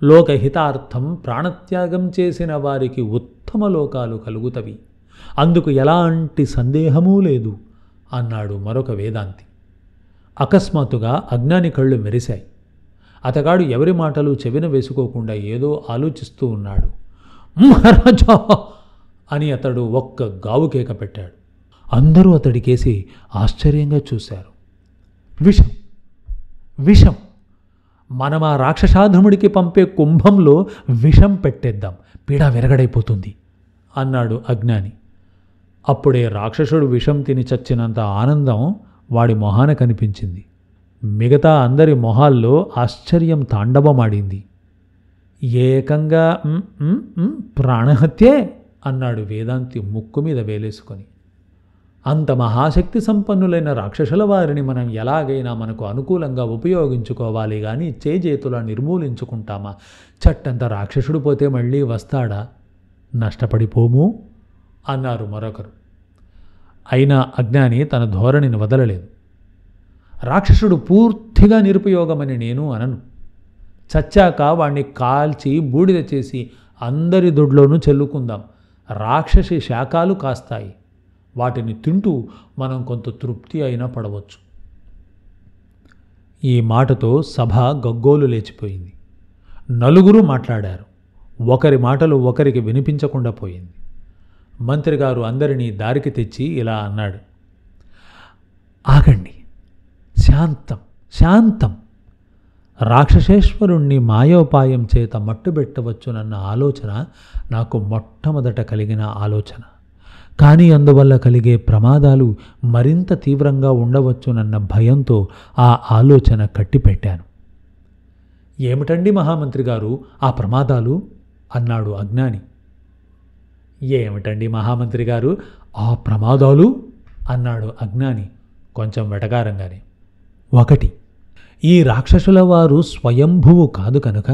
లోకహితార్థం ప్రాణత్యాగం చేసిన వారికి ఉత్తమ లోకాలు కలుగుతవి. అందుకు ఎలాంటి సందేహమూ లేదు అన్నాడు మరొక వేదాంతి. అకస్మాత్తుగా అజ్ఞాని కళ్ళు మెరిశాయి. అతగాడు ఎవరి మాటలు చెవిన వేసుకోకుండా ఏదో ఆలోచిస్తూ ఉన్నాడు. మహారాజా అని అతడు ఒక్క గావు కేక పెట్టాడు. అందరూ అతడికేసి ఆశ్చర్యంగా చూశారు. విషం, విషం! మనం ఆ రాక్షసాధముడికి పంపే కుంభంలో విషం పెట్టేద్దాం, పీడ విరగడైపోతుంది అన్నాడు అజ్ఞాని. అప్పుడే రాక్షసుడు విషం తిని చచ్చినంత ఆనందం వాడి మొహాన కనిపించింది. మిగతా అందరి మొహాల్లో ఆశ్చర్యం తాండవమాడింది. ఏకంగా ప్రాణహత్యే అన్నాడు వేదాంతి ముక్కు మీద వేలేసుకొని. అంత మహాశక్తి సంపన్నులైన రాక్షసుల వారిని మనం ఎలాగైనా మనకు అనుకూలంగా ఉపయోగించుకోవాలి కానీ చేజేతులా నిర్మూలించుకుంటామా? చట్టంత రాక్షసుడు పోతే మళ్ళీ వస్తాడా? నష్టపడిపోము అన్నారు మరొకరు. అయినా అజ్ఞాని తన ధోరణిని వదలలేదు. రాక్షసుడు పూర్తిగా నిరుపయోగమని నేను అనను. చచ్చాక వాణ్ణి కాల్చి బూడిద చేసి అందరి దొడ్లోనూ చెల్లుకుందాం. రాక్షసి శాఖాలు కాస్తాయి. వాటిని తింటూ మనం కొంత తృప్తి అయినా పడవచ్చు. ఈ మాటతో సభ గగ్గోలు లేచిపోయింది. నలుగురు మాట్లాడారు. ఒకరి మాటలు ఒకరికి వినిపించకుండా పోయింది. మంత్రిగారు అందరినీ దారికి తెచ్చి ఇలా అన్నాడు. ఆగండి, శాంతం శాంతం. రాక్షసేశ్వరుణ్ణి మాయోపాయం చేత మట్టుబెట్టవచ్చునన్న ఆలోచన నాకు మొట్టమొదట కలిగిన ఆలోచన. కానీ అందువల్ల కలిగే ప్రమాదాలు మరింత తీవ్రంగా ఉండవచ్చునన్న భయంతో ఆ ఆలోచన కట్టిపెట్టాను. ఏమిటండి మహామంత్రి గారు ఆ ప్రమాదాలు అన్నాడు అజ్ఞాని. ఏమిటండి మహామంత్రి గారు ఆ ప్రమాదాలు అన్నాడు అజ్ఞాని కొంచెం వెటకారంగానే. ఒకటి, ఈ రాక్షసుల వారు స్వయంభువు కాదు కనుక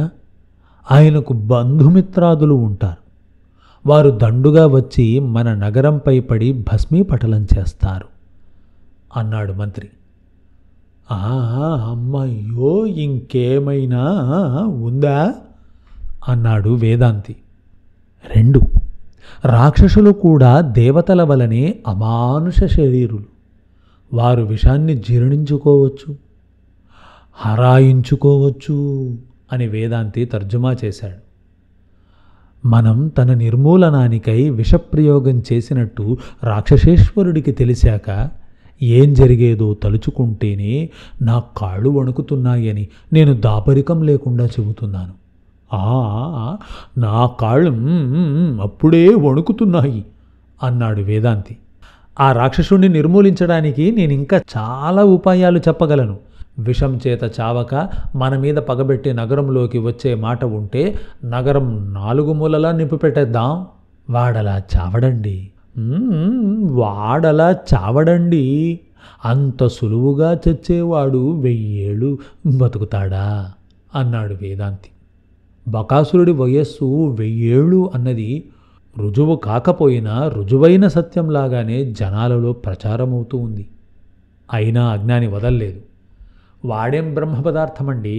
ఆయనకు బంధుమిత్రాదులు ఉంటారు. వారు దండుగా వచ్చి మన నగరంపై పడి భస్మీపటలం చేస్తారు అన్నాడు మంత్రి. అమ్మయ్యో, ఇంకేమైనా ఉందా అన్నాడు వేదాంతి. రెండు, రాక్షసులు కూడా దేవతల వలనే అమానుష శరీరులు. వారు విషాన్ని జీర్ణించుకోవచ్చు, హరాయించుకోవచ్చు అని వేదాంతి తర్జుమా చేశాడు. మనం తన నిర్మూలనానికై విషప్రయోగం చేసినట్టు రాక్షసేశ్వరుడికి తెలిసాక ఏం జరిగేదో తలుచుకుంటేనే నా కాళ్ళు వణుకుతున్నాయని నేను దాపరికం లేకుండా చెబుతున్నాను. నా కాళ్ళు అప్పుడే వణుకుతున్నాయి అన్నాడు వేదాంతి. ఆ రాక్షసుణ్ణి నిర్మూలించడానికి నేను ఇంకా చాలా ఉపాయాలు చెప్పగలను. విషం చేత చావక మన మీద పగబెట్టి నగరంలోకి వచ్చే మాట ఉంటే నగరం 4 మూలలా నింపిపెట్టేద్దాం. వాడలా చావడండి, వాడలా చావడండి. అంత సులువుగా చచ్చేవాడు 1000 ఏళ్ళు బతుకుతాడా అన్నాడు వేదాంతి. బకాసురుడి వయస్సు 1000 ఏళ్ళు అన్నది రుజువు కాకపోయినా రుజువైన సత్యంలాగానే జనాలలో ప్రచారమవుతూ ఉంది. అయినా అజ్ఞాని వదల్లేదు. వాడేం బ్రహ్మ పదార్థమండి,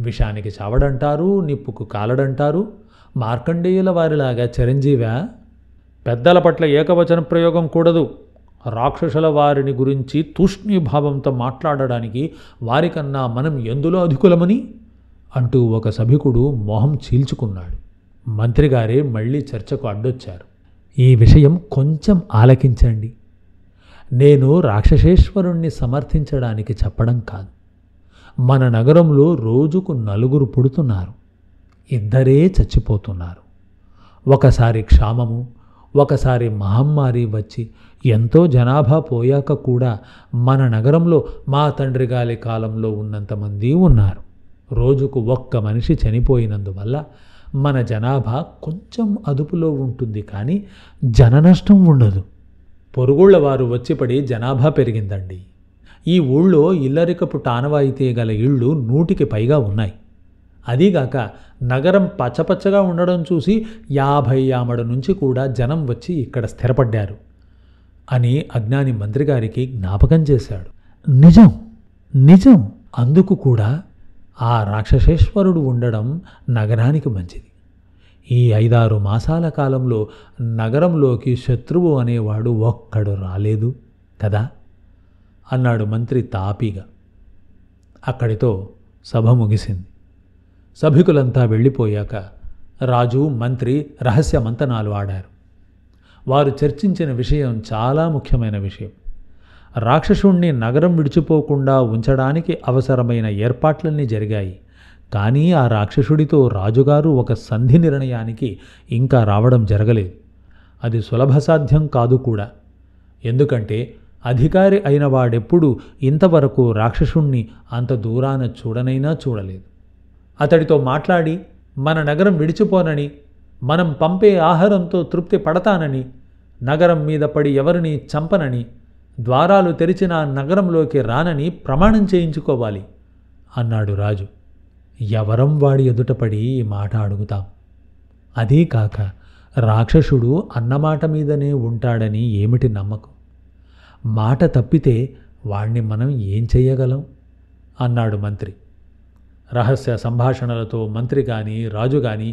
విషానికి చావడంటారు, నిప్పుకు కాలడంటారు. మార్కండేయుల వారిలాగా చిరంజీవా? పెద్దల పట్ల ఏకవచన ప్రయోగం కూడదు. రాక్షసుల వారిని గురించి తూష్ణీభావంతో మాట్లాడడానికి వారికన్నా మనం ఎందులో అధికులమని అంటూ ఒక సభికుడు మొహం చీల్చుకున్నాడు. మంత్రిగారే మళ్ళీ చర్చకు అడ్డొచ్చారు. ఈ విషయం కొంచెం ఆలకించండి. నేను రాక్షసేశ్వరుణ్ణి సమర్థించడానికి చెప్పడం కాదు. మన నగరంలో రోజుకు 4 పుడుతున్నారు, 2 చచ్చిపోతున్నారు. ఒకసారి క్షామము, ఒకసారి మహమ్మారి వచ్చి ఎంతో జనాభా పోయాక కూడా మన నగరంలో మా తండ్రి గాలి కాలంలో ఉన్నంతమంది ఉన్నారు. రోజుకు 1 మనిషి చనిపోయినందువల్ల మన జనాభా కొంచెం అదుపులో ఉంటుంది, కానీ జననష్టం ఉండదు. పొరుగుళ్ళ వారు వచ్చిపడి జనాభా పెరిగిందండి. ఈ ఊళ్ళో ఇల్లరికపు టానవాయితీ గల ఇళ్ళు 100కి పైగా ఉన్నాయి. అదీగాక నగరం పచ్చపచ్చగా ఉండడం చూసి 50 యామడ నుంచి కూడా జనం వచ్చి ఇక్కడ స్థిరపడ్డారు అని అజ్ఞాని మంత్రిగారికి జ్ఞాపకం చేశాడు. నిజం నిజం. అందుకు కూడా ఆ రాక్షసేశ్వరుడు ఉండడం నగరానికి మంచిది. ఈ 5-6 మాసాల కాలంలో నగరంలోకి శత్రువు అనేవాడు ఒక్కడు రాలేదు కదా అన్నాడు మంత్రి తాపీగా. అక్కడితో సభ ముగిసింది. సభికులంతా వెళ్ళిపోయాక రాజు, మంత్రి రహస్య మంతనాలు ఆడారు. వారు చర్చించిన విషయం చాలా ముఖ్యమైన విషయం. రాక్షసుణ్ణి నగరం విడిచిపోకుండా ఉంచడానికి అవసరమైన ఏర్పాట్లన్నీ జరిగాయి. కానీ ఆ రాక్షసుడితో రాజుగారు ఒక సంధి నిర్ణయానికి ఇంకా రావడం జరగలేదు. అది సులభసాధ్యం కాదు కూడా. ఎందుకంటే అధికారి అయిన వాడెప్పుడూ ఇంతవరకు రాక్షసుణ్ణి అంత దూరాన చూడనైనా చూడలేదు. అతడితో మాట్లాడి మన నగరం విడిచిపోనని, మనం పంపే ఆహారంతో తృప్తి పడతానని, నగరం మీద పడి ఎవరిని చంపనని, ద్వారాలు తెరిచిన నగరంలోకి రానని ప్రమాణం చేయించుకోవాలి అన్నాడు రాజు. ఎవరం వాడి ఎదుటపడి ఈ మాట అడుగుతాం? అదీ కాక రాక్షసుడు అన్నమాట మీదనే ఉంటాడని ఏమిటి నమ్మకం? మాట తప్పితే వాణ్ణి మనం ఏం చెయ్యగలం అన్నాడు మంత్రి. రహస్య సంభాషణలతో మంత్రి కానీ రాజు కానీ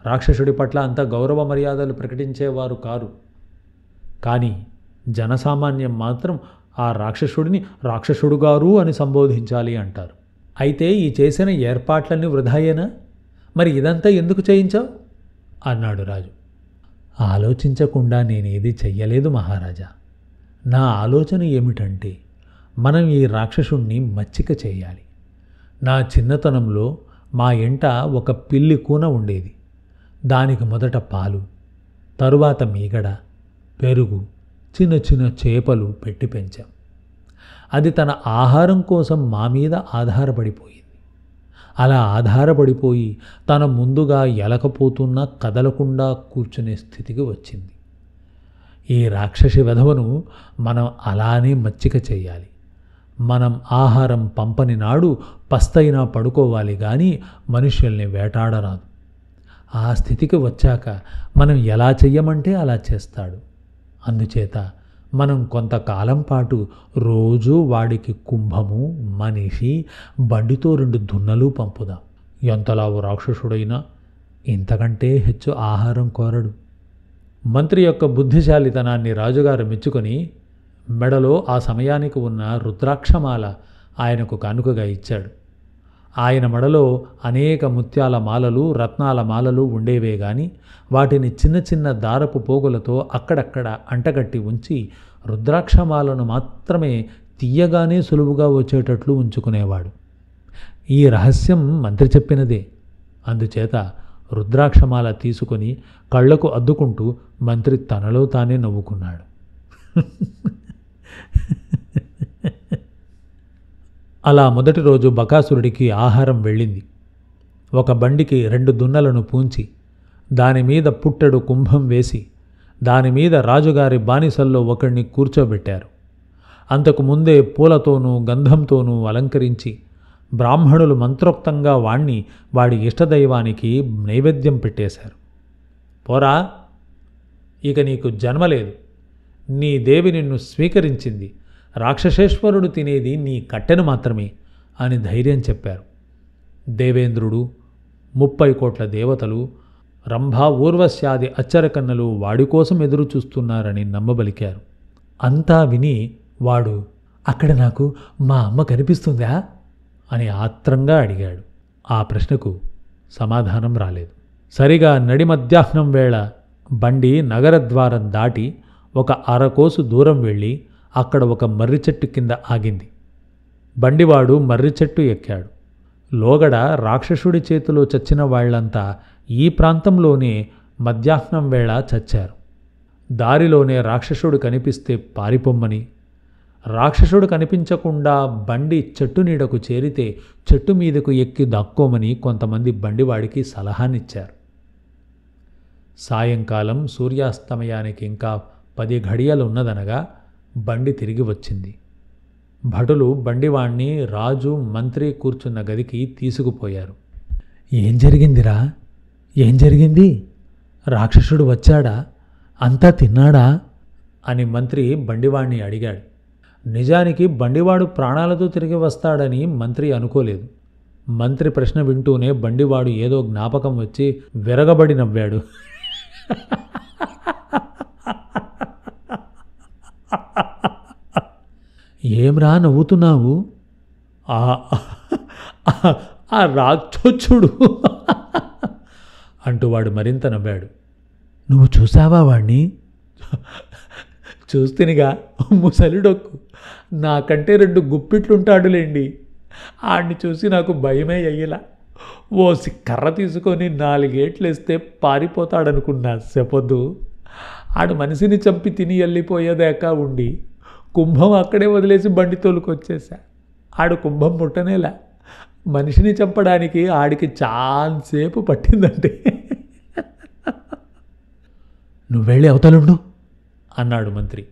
రాక్షసుడి పట్ల అంత గౌరవ మర్యాదలు ప్రకటించేవారు కారు. కానీ జనసామాన్యం మాత్రం ఆ రాక్షసుడిని రాక్షసుడు గారు అని సంబోధించాలి అంటారు. అయితే ఈ చేసిన ఏర్పాట్లన్నీ వృధాయేనా? మరి ఇదంతా ఎందుకు చేయించావు అన్నాడు రాజు. ఆలోచించకుండా నేనేది చెయ్యలేదు మహారాజా. నా ఆలోచన ఏమిటంటే, మనం ఈ రాక్షసుణ్ణి మచ్చిక చేయాలి. నా చిన్నతనంలో మా ఇంట ఒక పిల్లి కూన ఉండేది. దానికి మొదట పాలు, తరువాత మీగడ, పెరుగు, చిన్న చిన్న చేపలు పెట్టి పెంచాం. అది తన ఆహారం కోసం మా మీద ఆధారపడిపోయింది. అలా ఆధారపడిపోయి తన ముందుగా ఎలకపోతున్నా కదలకుండా కూర్చునే స్థితికి వచ్చింది. ఈ రాక్షసి వెధవను మనం అలానే మచ్చిక చేయాలి. మనం ఆహారం పంపని నాడు పస్తైనా పడుకోవాలి కానీ మనుష్యుల్ని వేటాడరాదు. ఆ స్థితికి వచ్చాక మనం ఎలా చెయ్యమంటే అలా చేస్తాడు. అందుచేత మనం కొంతకాలం పాటు రోజూ వాడికి కుంభము, మనిషి, బండితో 2 దున్నలు పంపుదాం. ఎంతలావు రాక్షసుడైనా ఇంతకంటే హెచ్చు ఆహారం కోరడు. మంత్రి యొక్క బుద్ధిశాలితనాన్ని రాజుగారు మెచ్చుకొని మెడలో ఆ సమయానికి ఉన్న రుద్రాక్షమాల ఆయనకు కానుకగా ఇచ్చాడు. ఆయన మెడలో అనేక ముత్యాల మాలలు, రత్నాల మాలలు ఉండేవే గాని వాటిని చిన్న చిన్న దారపు పోగులతో అక్కడక్కడ అంటగట్టి ఉంచి రుద్రాక్షమాలను మాత్రమే తీయగానే సులువుగా వచ్చేటట్లు ఉంచుకునేవాడు. ఈ రహస్యం మంత్రి చెప్పినదే. అందుచేత రుద్రాక్షమాల తీసుకొని కళ్లకు అద్దుకుంటూ మంత్రి తనలో తానే నవ్వుకున్నాడు. అలా మొదటి రోజు బకాసురుడికి ఆహారం వెళ్ళింది. ఒక బండికి 2 దున్నలను పూంచి దానిమీద పుట్టెడు కుంభం వేసి దానిమీద రాజుగారి బానిసల్లో ఒకడిని కూర్చోబెట్టారు. అంతకుముందే పూలతోనూ గంధంతోనూ అలంకరించి బ్రాహ్మణులు మంత్రోక్తంగా వాణ్ణి వాడి ఇష్టదైవానికి నైవేద్యం పెట్టేశారు. పోరా, ఇక నీకు జన్మలేదు. నీ దేవి నిన్ను స్వీకరించింది. రాక్షసేశ్వరుడు తినేది నీ కట్టెను మాత్రమే అని ధైర్యం చెప్పారు. దేవేంద్రుడు, 30 కోట్ల దేవతలు, రంభా, ఊర్వశ్యాది అచ్చరకన్నలు వాడి కోసం ఎదురు చూస్తున్నారని నమ్మబలికారు. అంతా విని వాడు, అక్కడ నాకు మా అమ్మ కనిపిస్తుందా అని ఆత్రంగా అడిగాడు. ఆ ప్రశ్నకు సమాధానం రాలేదు. సరిగా నడి మధ్యాహ్నం వేళ బండి నగరద్వారం దాటి ఒక అరకోసు దూరం వెళ్ళి అక్కడ ఒక మర్రి చెట్టు కింద ఆగింది. బండివాడు మర్రి చెట్టు ఎక్కాడు. లోగడ రాక్షసుడి చేతిలో చచ్చిన వాళ్లంతా ఈ ప్రాంతంలోనే మధ్యాహ్నం వేళ చచ్చారు. దారిలోనే రాక్షసుడు కనిపిస్తే పారిపోమ్మని, రాక్షసుడు కనిపించకుండా బండి చెట్టు నీడకు చేరితే చెట్టు మీదకు ఎక్కి దాక్కోమని కొంతమంది బండివాడికి సలహానిచ్చారు. సాయంకాలం సూర్యాస్తమయానికి ఇంకా 10 ఘడియలున్నదనగా బండి తిరిగి వచ్చింది. భటులు బండివాణ్ణి రాజు, మంత్రి కూర్చున్న గదికి తీసుకుపోయారు. ఏం జరిగిందిరా? ఏం జరిగింది? రాక్షసుడు వచ్చాడా? అంతా తిన్నాడా అని మంత్రి బండివాణ్ణి అడిగాడు. నిజానికి బండివాడు ప్రాణాలతో తిరిగి వస్తాడని మంత్రి అనుకోలేదు. మంత్రి ప్రశ్న వింటూనే బండివాడు ఏదో జ్ఞాపకం వచ్చి విరగబడి నవ్వాడు. ఏమ్రా నవ్వుతున్నావు? ఆ రాక్షసుడు అంటూ వాడు మరింత నవ్వాడు. నువ్వు చూసావా వాణ్ణి? చూస్తేనిగా, ముసలిడొక్కు, నాకంటే 2 గుప్పిట్లుంటాడులేండి. ఆడిని చూసి నాకు భయమే అయ్యేలా. ఓసి కర్ర తీసుకొని 4 ఏట్లేస్తే పారిపోతాడనుకున్నా. చెప్పొద్దు. ఆడు మనిషిని చంపి తిని వెళ్ళిపోయేదాకా ఉండి కుంభం అక్కడే వదిలేసి బండి తోలుకొచ్చేసా. ఆడు కుంభం ముట్టనేలా. మనిషిని చంపడానికి ఆడికి చాలాసేపు పట్టిందంటే నువ్వు వెళ్ళి అవతలుండు అన్నాడు మంత్రి.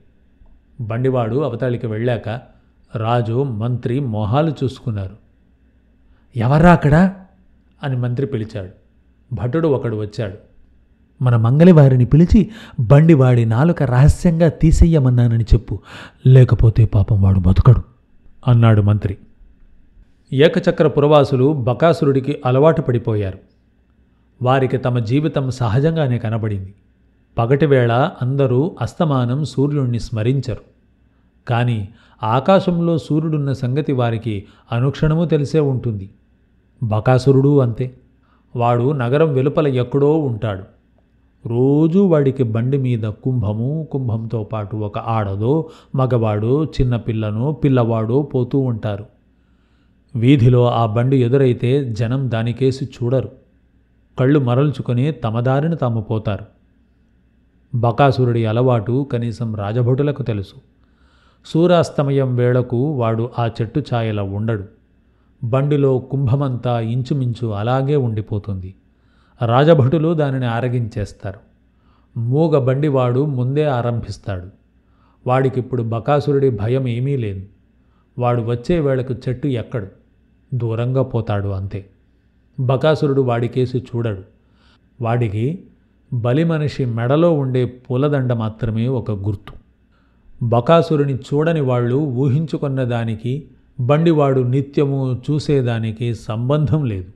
బండివాడు అవతలికి వెళ్ళాక రాజు మంత్రి మొహాలు చూసుకున్నారు. ఎవర్రా అక్కడ అని మంత్రి పిలిచాడు. భటుడు ఒకడు వచ్చాడు. మన మంగళవారిని పిలిచి బండివాడి నాలుక రహస్యంగా తీసేయమన్నానని చెప్పు, లేకపోతే పాపం వాడు బతుకడు అన్నాడు మంత్రి. ఏకచక్ర పురవాసులు బకాసురుడికి అలవాటు పడిపోయారు. వారికి తమ జీవితం సహజంగానే కనబడింది. పగటివేళ అందరూ అస్తమానం సూర్యుడిని స్మరించరు. కానీ ఆకాశంలో సూర్యుడున్న సంగతి వారికి అనుక్షణము తెలిసే ఉంటుంది. బకాసురుడు అంతే. వాడు నగరం వెలుపల ఎక్కడో ఉంటాడు. రోజూ వాడికి బండి మీద కుంభంతో పాటు ఒక ఆడదో మగవాడో చిన్నపిల్లనో పిల్లవాడో పోతూ ఉంటారు. వీధిలో ఆ బండి ఎదురైతే జనం దానికేసి చూడరు. కళ్ళు మరల్చుకొని తమ దారిని తాము పోతారు. బకాసురుడి అలవాటు కనీసం రాజభటులకు తెలుసు. సూర్యాస్తమయం వేళకు వాడు ఆ చెట్టు ఛాయల ఉండడు. బండిలో కుంభమంతా ఇంచుమించు అలాగే ఉండిపోతుంది. రాజభటులు దానిని ఆరగించేస్తారు. మూగ బండివాడు ముందే ఆరంభిస్తాడు. వాడికిప్పుడు బకాసురుడి భయం ఏమీ లేదు. వాడు వచ్చే వేళకు చెట్టు ఎక్కడు, దూరంగా పోతాడు అంతే. బకాసురుడు వాడికేసి చూడడు. వాడికి బలిమనిషి మెడలో ఉండే పూలదండ మాత్రమే ఒక గుర్తు. బకాసురుని చూడని వాళ్ళు ఊహించుకున్న దానికి బండివాడు నిత్యము చూసేదానికి సంబంధం లేదు.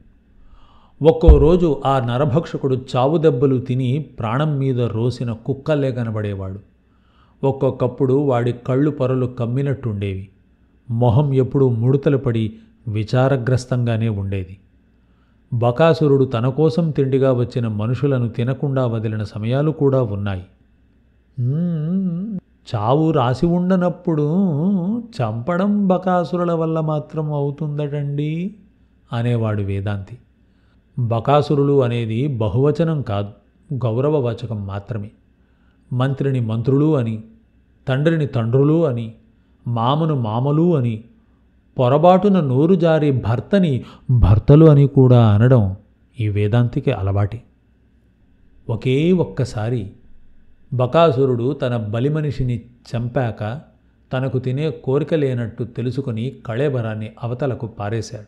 ఒక్కో రోజు ఆ నరభక్షకుడు చావు దెబ్బలు తిని ప్రాణం మీద రోసిన కుక్కల్లే కనబడేవాడు. ఒక్కొక్కప్పుడు వాడి కళ్ళు పొరలు కమ్మినట్టుండేవి. మొహం ఎప్పుడూ ముడతలు పడి విచారగ్రస్తంగానే ఉండేది. బకాసురుడు తన కోసం తిండిగా వచ్చిన మనుషులను తినకుండా వదిలిన సమయాలు కూడా ఉన్నాయి. చావు రాసి ఉండనప్పుడు చంపడం బకాసురుల వల్ల మాత్రం అవుతుందటండి అనేవాడు వేదాంతి. బకాసురులు అనేది బహువచనం కాదు, గౌరవవాచకం మాత్రమే. మంత్రిని మంత్రులు అని, తండ్రిని తండ్రులు అని, మామను మామలు అని, పొరబాటున నోరు జారి భర్తని భర్తలు అని కూడా అనడం ఈ వేదాంతికి అలవాటే. ఒకే ఒక్కసారి బకాసురుడు తన బలిమనిషిని చంపాక తనకు తినే కోరిక లేనట్టు తెలుసుకుని కళేబరాన్ని అవతలకు పారేశాడు.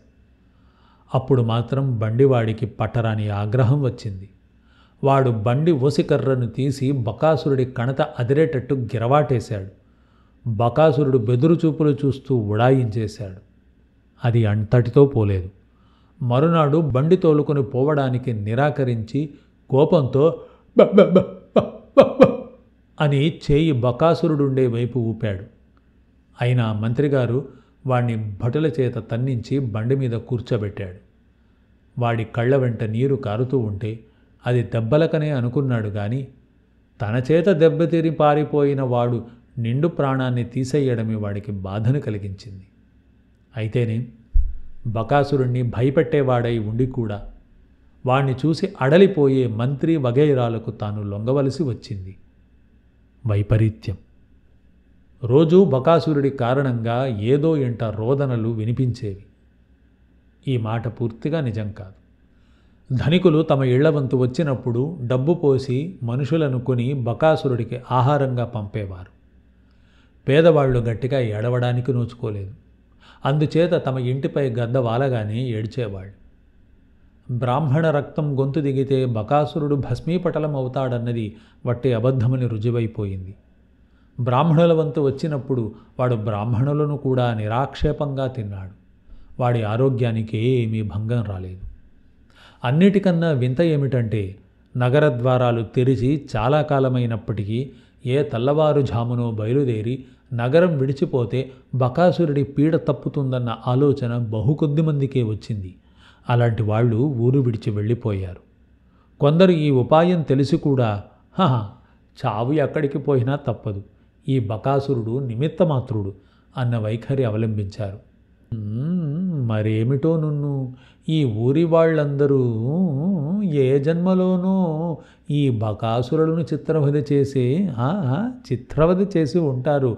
అప్పుడు మాత్రం బండివాడికి పట్టరాని ఆగ్రహం వచ్చింది. వాడు బండి ఓసికర్రను తీసి బకాసురుడి కణత అదిరేటట్టు గిరవాటేశాడు. బకాసురుడు బెదురుచూపులు చూస్తూ ఉడాయించేశాడు. అది అంతటితో పోలేదు. మరునాడు బండి తోలుకొని పోవడానికి నిరాకరించి కోపంతో అని చేయి బకాసురుడుండే వైపు ఊపాడు. అయినా మంత్రిగారు వాణ్ణి భటుల చేత తన్నించి బండి మీద కూర్చోబెట్టాడు. వాడి కళ్ళ వెంట నీరు కారుతూ ఉంటే అది దెబ్బలకనే అనుకున్నాడు గాని తన చేత దెబ్బతిరి పారిపోయిన వాడు నిండు ప్రాణాన్ని తీసేయడమే వాడికి బాధను కలిగించింది. అయితేనే బకాసురుణ్ణి భయపెట్టేవాడై ఉండి కూడా వాణ్ణి చూసి అడలిపోయే మంత్రి వగైరాలకు తాను లొంగవలసి వచ్చింది. వైపరీత్యం. రోజూ బకాసురుడి కారణంగా ఏదో ఎంట రోదనలు వినిపించేవి. ఈ మాట పూర్తిగా నిజం కాదు. ధనికులు తమ ఇళ్ల వంతు వచ్చినప్పుడు డబ్బు పోసి మనుషులను కొని బకాసురుడికి ఆహారంగా పంపేవారు. పేదవాళ్లు గట్టిగా ఏడవడానికి నోచుకోలేదు. అందుచేత తమ ఇంటిపై గద్ద వాలగానే ఏడ్చేవాళ్ళు. బ్రాహ్మణ రక్తం గొంతు దిగితే బకాసురుడు భస్మీపటలం అవుతాడన్నది వట్టి అబద్ధమని రుజువైపోయింది. బ్రాహ్మణుల వంతు వచ్చినప్పుడు వాడు బ్రాహ్మణులను కూడా నిరాక్షేపంగా తిన్నాడు. వాడి ఆరోగ్యానికి ఏమీ భంగం రాలేదు. అన్నిటికన్నా వింత ఏమిటంటే నగర ద్వారాలు తెరిచి చాలా కాలమైనప్పటికీ ఏ తెల్లవారుజామునో బయలుదేరి నగరం విడిచిపోతే బకాసురుడి పీడ తప్పుతుందన్న ఆలోచన బహుకొద్ది మందికే వచ్చింది. అలాంటి వాళ్ళు ఊరు విడిచి వెళ్ళిపోయారు. కొందరు ఈ ఉపాయం తెలిసి కూడా చావు ఎక్కడికి పోయినా తప్పదు, ఈ బకాసురుడు నిమిత్తమాత్రుడు అన్న వైఖరి అవలంబించారు. మరేమిటో నున్ను ఈ ఊరి వాళ్ళందరూ ఏ జన్మలోనో ఈ బకాసురులను చిత్రవధ చేసి ఉంటారు.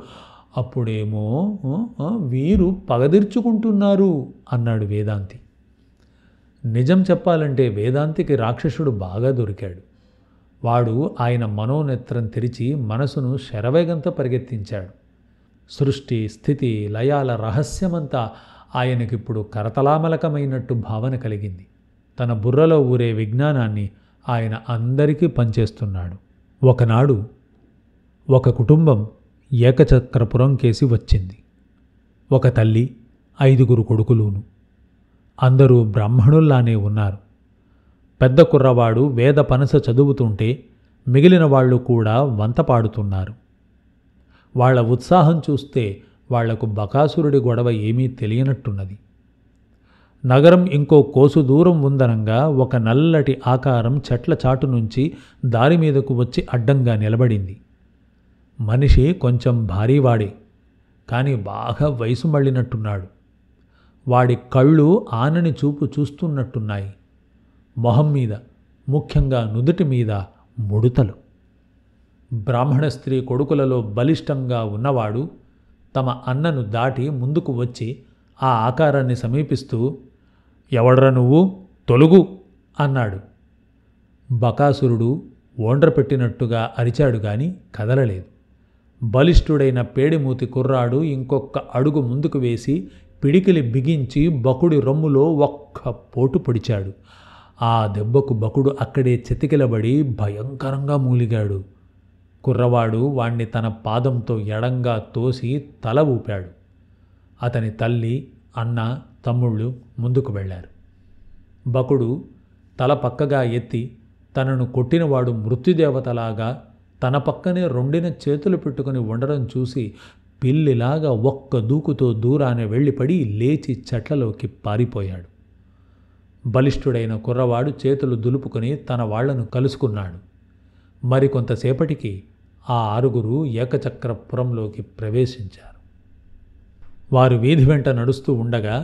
అప్పుడేమో వీరు పగదీర్చుకుంటున్నారు అన్నాడు వేదాంతి. నిజం చెప్పాలంటే వేదాంతికి రాక్షసుడు బాగా దొరికాడు. వాడు ఆయన మనోనేత్రం తెరిచి మనసును శరవేగంతో పరిగెత్తించాడు. సృష్టి స్థితి లయాల రహస్యమంతా ఆయనకిప్పుడు కరతలామలకమైనట్టు భావన కలిగింది. తన బుర్రలో ఊరే విజ్ఞానాన్ని ఆయన అందరికీ పంచేస్తున్నాడు. ఒకనాడు ఒక కుటుంబం ఏకచక్రపురం కేసి వచ్చింది. ఒక తల్లి, 5 కొడుకులును. అందరూ బ్రాహ్మణుల్లానే ఉన్నారు. పెద్ద కుర్రవాడు వేద పనస చదువుతుంటే మిగిలిన వాళ్ళు కూడా వంత పాడుతున్నారు. వాళ్ల ఉత్సాహం చూస్తే వాళ్లకు బకాసురుడి గొడవ ఏమీ తెలియనట్టున్నది. నగరం ఇంకో కోసు దూరం ఉందనంగా ఒక నల్లటి ఆకారం చెట్ల చాటు నుంచి దారి మీదకు వచ్చి అడ్డంగా నిలబడింది. మనిషి కొంచెం భారీవాడే, కాని బాగా వయసు మళ్ళినట్టున్నాడు. వాడి కళ్ళు ఆనని చూపు చూస్తున్నట్టున్నాయి. మొహం మీద, ముఖ్యంగా నుదుటి మీద ముడుతలు. బ్రాహ్మణ స్త్రీ కొడుకులలో బలిష్టంగా ఉన్నవాడు తమ అన్నను దాటి ముందుకు వచ్చి ఆ ఆకారాన్ని సమీపిస్తూ, "ఎవడ్రా నువ్వు? తొలుగు" అన్నాడు. బకాసురుడు ఓండ్ర పెట్టినట్టుగా అరిచాడు గాని కదలలేదు. బలిష్ఠుడైన పేడిమూతి కుర్రాడు ఇంకొక అడుగు ముందుకు వేసి పిడికిలి బిగించి బకుడి రొమ్ములో ఒక్క పోటు పొడిచాడు. ఆ దెబ్బకు బకుడు అక్కడే చితికిలబడి భయంకరంగా మూలిగాడు. కుర్రవాడు వాణ్ణి తన పాదంతో ఎడంగా తోసి తల ఊపాడు. అతని తల్లి, అన్న, తమ్ముళ్ళు ముందుకు వెళ్ళారు. బకుడు తల పక్కగా ఎత్తి తనను కొట్టినవాడు మృత్యుదేవతలాగా తన పక్కనే రెండిన చేతులు పెట్టుకుని ఉండడం చూసి పిల్లిలాగా ఒక్క దూకుతో దూరాన వెళ్ళిపడి లేచి చెట్లలోకి పారిపోయాడు. బలిష్ఠుడైన కుర్రవాడు చేతులు దులుపుకొని తన వాళ్లను కలుసుకున్నాడు. మరికొంతసేపటికి ఆ 6 ఏకచక్రపురంలోకి ప్రవేశించారు. వారు వీధి వెంట నడుస్తూ ఉండగా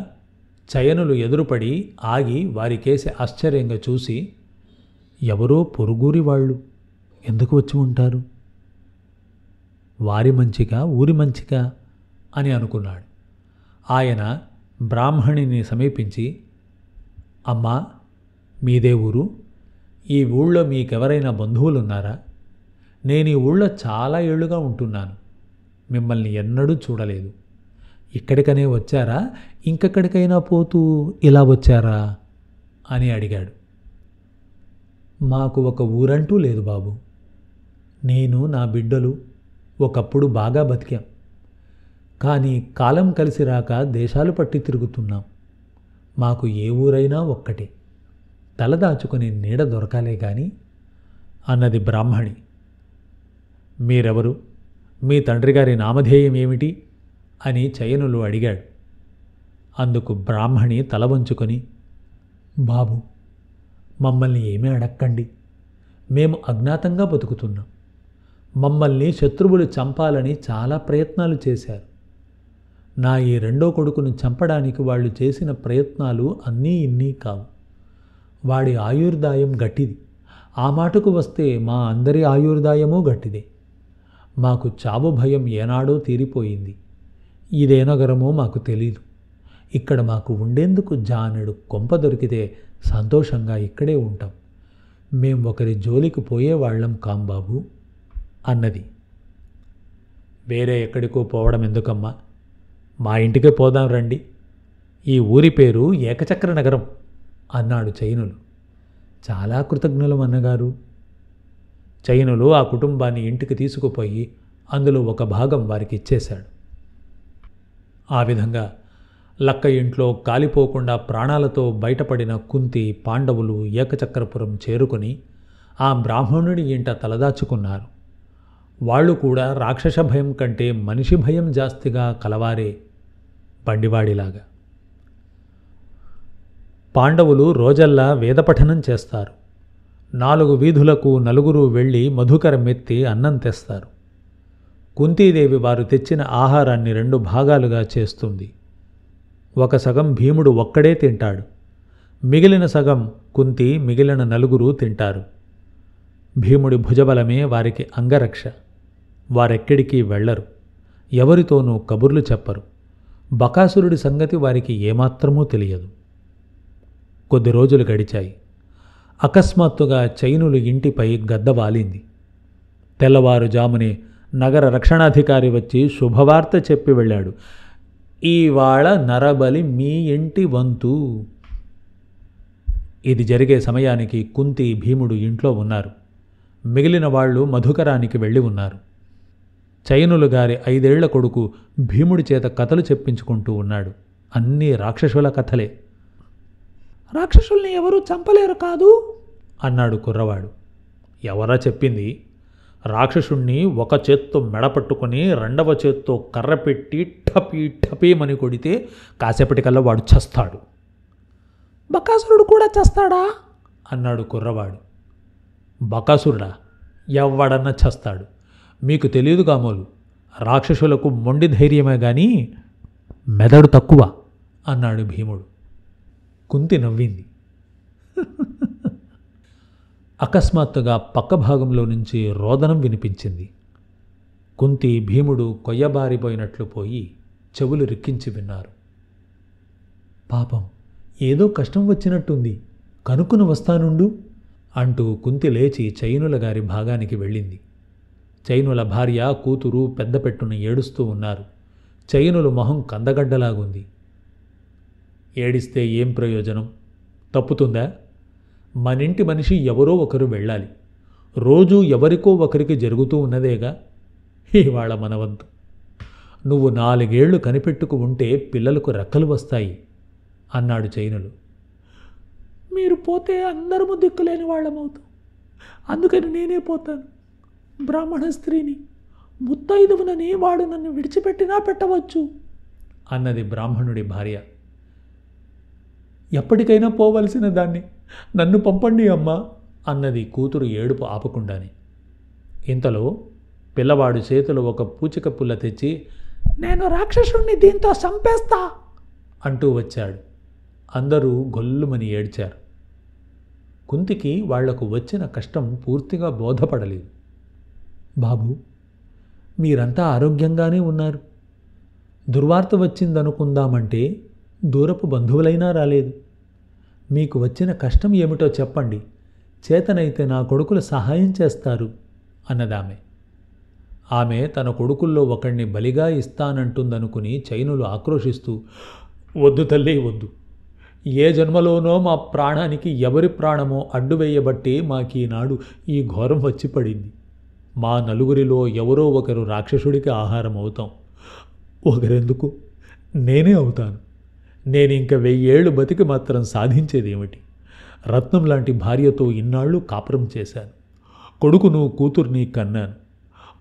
చయనులు ఎదురుపడి ఆగి వారికేసి ఆశ్చర్యంగా చూసి, "ఎవరో పొరుగురి వాళ్ళు ఎందుకు వచ్చి ఉంటారు? వారి మంచిగా ఊరి మంచిగా" అని అనుకున్నాడు. ఆయన బ్రాహ్మణిని సమీపించి, "అమ్మా, మీదే ఊరు? ఈ ఊళ్ళో మీకెవరైనా బంధువులున్నారా? నేను ఈ ఊళ్ళో చాలా ఏళ్లుగా ఉంటున్నాను. మిమ్మల్ని ఎన్నడూ చూడలేదు. ఇక్కడికనే వచ్చారా? ఇంకెక్కడికైనా పోతూ ఇలా వచ్చారా?" అని అడిగాడు. "మాకు ఒక ఊరంటూ లేదు బాబు. నేను, నా బిడ్డలు ఒకప్పుడు బాగా బతికాం. కానీ కాలం కలిసి రాక దేశాలు పట్టి తిరుగుతున్నాం. మాకు ఏ ఊరైనా ఒక్కటే. తలదాచుకుని నీడ దొరకాలే గాని" అన్నది బ్రాహ్మణి. "మీరెవరు? మీ తండ్రి గారి నామధేయం ఏమిటి?" అని చయనులు అడిగాడు. అందుకు బ్రాహ్మణి తల వంచుకొని, "బాబు, మమ్మల్ని ఏమీ అడక్కండి. మేము అజ్ఞాతంగా బతుకుతున్నాం. మమ్మల్ని శత్రువులు చంపాలని చాలా ప్రయత్నాలు చేశారు. నా ఈ 2వ కొడుకును చంపడానికి వాళ్ళు చేసిన ప్రయత్నాలు అన్నీ ఇన్నీ కావు. వాడి ఆయుర్దాయం గట్టిది. ఆ మాటకు వస్తే మా అందరి ఆయుర్దాయమూ గట్టిదే. మాకు చావు భయం ఏనాడో తీరిపోయింది. ఇదే నగరమో మాకు తెలీదు. ఇక్కడ మాకు ఉండేందుకు జానెడు కొంప దొరికితే సంతోషంగా ఇక్కడే ఉంటాం. మేం ఒకరి జోలికి పోయేవాళ్లం కాంబాబు" అన్నది. "వేరే ఎక్కడికో పోవడం ఎందుకమ్మా? మా ఇంటికే పోదాం రండి. ఈ ఊరి పేరు ఏకచక్ర నగరం" అన్నాడు చైనులు. "చాలా కృతజ్ఞులం అన్నగారు." చైనులు ఆ కుటుంబాన్ని ఇంటికి తీసుకుపోయి అందులో ఒక భాగం వారికి ఇచ్చేశాడు. ఆ విధంగా లక్క ఇంట్లో కాలిపోకుండా ప్రాణాలతో బయటపడిన కుంతి, పాండవులు ఏకచక్రపురం చేరుకుని ఆ బ్రాహ్మణుడి ఇంట తలదాచుకున్నారు. వాళ్ళు కూడా రాక్షస భయం కంటే మనిషి భయం జాస్తిగా కలవారే, బండివాడిలాగా. పాండవులు రోజల్లా వేదపఠనం చేస్తారు. 4 వీధులకు నలుగురు వెళ్ళి మధుకరమెత్తి అన్నం తెస్తారు. కుంతీదేవి వారు తెచ్చిన ఆహారాన్ని 2 భాగాలుగా చేస్తుంది. ఒక సగం భీముడు ఒక్కడే తింటాడు. మిగిలిన సగం కుంతి, మిగిలిన 4 తింటారు. భీముడి భుజబలమే వారికి అంగరక్ష. వారెక్కడికి వెళ్లరు. ఎవరితోనూ కబుర్లు చెప్పరు. బకాసురుడి సంగతి వారికి ఏమాత్రమూ తెలియదు. కొద్ది రోజులు గడిచాయి. అకస్మాత్తుగా చైనులు ఇంటిపై గద్ద వాలింది. తెల్లవారుజామునే నగర రక్షణాధికారి వచ్చి శుభవార్త చెప్పి వెళ్ళాడు. ఇవాళ నరబలి మీ ఇంటి వంతు. ఇది జరిగే సమయానికి కుంతి, భీముడు ఇంట్లో ఉన్నారు. మిగిలిన వాళ్ళు మధుకరానికి వెళ్ళి ఉన్నారు. చైనులు గారి 5 ఏళ్ల కొడుకు భీముడి చేత కథలు చెప్పించుకుంటూ ఉన్నాడు. అన్నీ రాక్షసుల కథలే. రాక్షసుల్ని ఎవరూ చంపలేరు కాదు అన్నాడు కుర్రవాడు. ఎవరా చెప్పింది? రాక్షసుణ్ణి ఒక చేత్తో మెడపట్టుకుని రెండవ చేత్తో కర్ర పెట్టి టపీ టపీమని కొడితే కాసేపటికల్లా వాడు చస్తాడు. బకాసురుడు కూడా చస్తాడా అన్నాడు కుర్రవాడు. బకాసురుడా? ఎవడన్నా చస్తాడు. మీకు తెలియదు కామోలు, రాక్షసులకు మొండి ధైర్యమే గాని మెదడు తక్కువ అన్నాడు భీముడు. కుంతి నవ్వింది. అకస్మాత్తుగా పక్క భాగంలో నుంచి రోదనం వినిపించింది. కుంతి, భీముడు కొయ్యబారిపోయినట్లు పోయి చెవులు రిక్కించి విన్నారు. పాపం, ఏదో కష్టం వచ్చినట్టుంది, కనుక్కుని వస్తానుండు అంటూ కుంతి లేచి చైనుల గారి భాగానికి వెళ్ళింది. చైనుల భార్య, కూతురు పెద్ద పెట్టున ఏడుస్తూ ఉన్నారు. చైనులు మొహం కందగడ్డలాగుంది. ఏడిస్తే ఏం ప్రయోజనం? తప్పుతుందా? మనింటి మనిషి ఎవరో ఒకరు వెళ్ళాలి. రోజూ ఎవరికో ఒకరికి జరుగుతూ ఉన్నదేగా. ఇవాళ మనవంతు. నువ్వు 4 ఏళ్లు కనిపెట్టుకు ఉంటే పిల్లలకు రెక్కలు వస్తాయి అన్నాడు చైనులు. మీరు పోతే అందరము దిక్కులేని వాళ్ళమవుతాం, అందుకని నేనే పోతాను. బ్రాహ్మణ స్త్రీని, ముత్తైదువునని వాడు నన్ను విడిచిపెట్టినా పెట్టవచ్చు అన్నది బ్రాహ్మణుడి భార్య. ఎప్పటికైనా పోవలసిన దాన్ని నన్ను పంపండి అమ్మా అన్నది కూతురు ఏడుపు ఆపకుండానే. ఇంతలో పిల్లవాడు చేతిలో ఒక పూచిక పుల్ల తెచ్చి, నేను రాక్షసుణ్ణి దీంతో చంపేస్తా అంటూ వచ్చాడు. అందరూ గొల్లుమని ఏడ్చారు. కుంతికి వాళ్లకు వచ్చిన కష్టం పూర్తిగా బోధపడలేదు. బాబు, మీరంతా ఆరోగ్యంగానే ఉన్నారు. దుర్వార్త వచ్చిందనుకుందామంటే దూరపు బంధువులైనా రాలేదు. మీకు వచ్చిన కష్టం ఏమిటో చెప్పండి, చేతనైతే నా కొడుకులు సహాయం చేస్తారు అన్నదామె. ఆమె తన కొడుకుల్లో ఒకణ్ణి బలిగా ఇస్తానంటుందనుకుని చైనులు ఆక్రోశిస్తూ, వద్దు తల్లి వద్దు. ఏ జన్మలోనో మా ప్రాణానికి ఎవరి ప్రాణమో అడ్డువేయబట్టి మాకీనాడు ఈ ఘోరం వచ్చి పడింది. మా నలుగురిలో ఎవరో ఒకరు రాక్షసుడికి ఆహారం అవుతాం. ఒకరెందుకు, నేనే అవుతాను. నేనింక 1000 ఏళ్ళు బతికి మాత్రం సాధించేదేమిటి? రత్నం లాంటి భార్యతో ఇన్నాళ్ళు కాపురం చేశాను. కొడుకును, కూతుర్ని కన్నాను.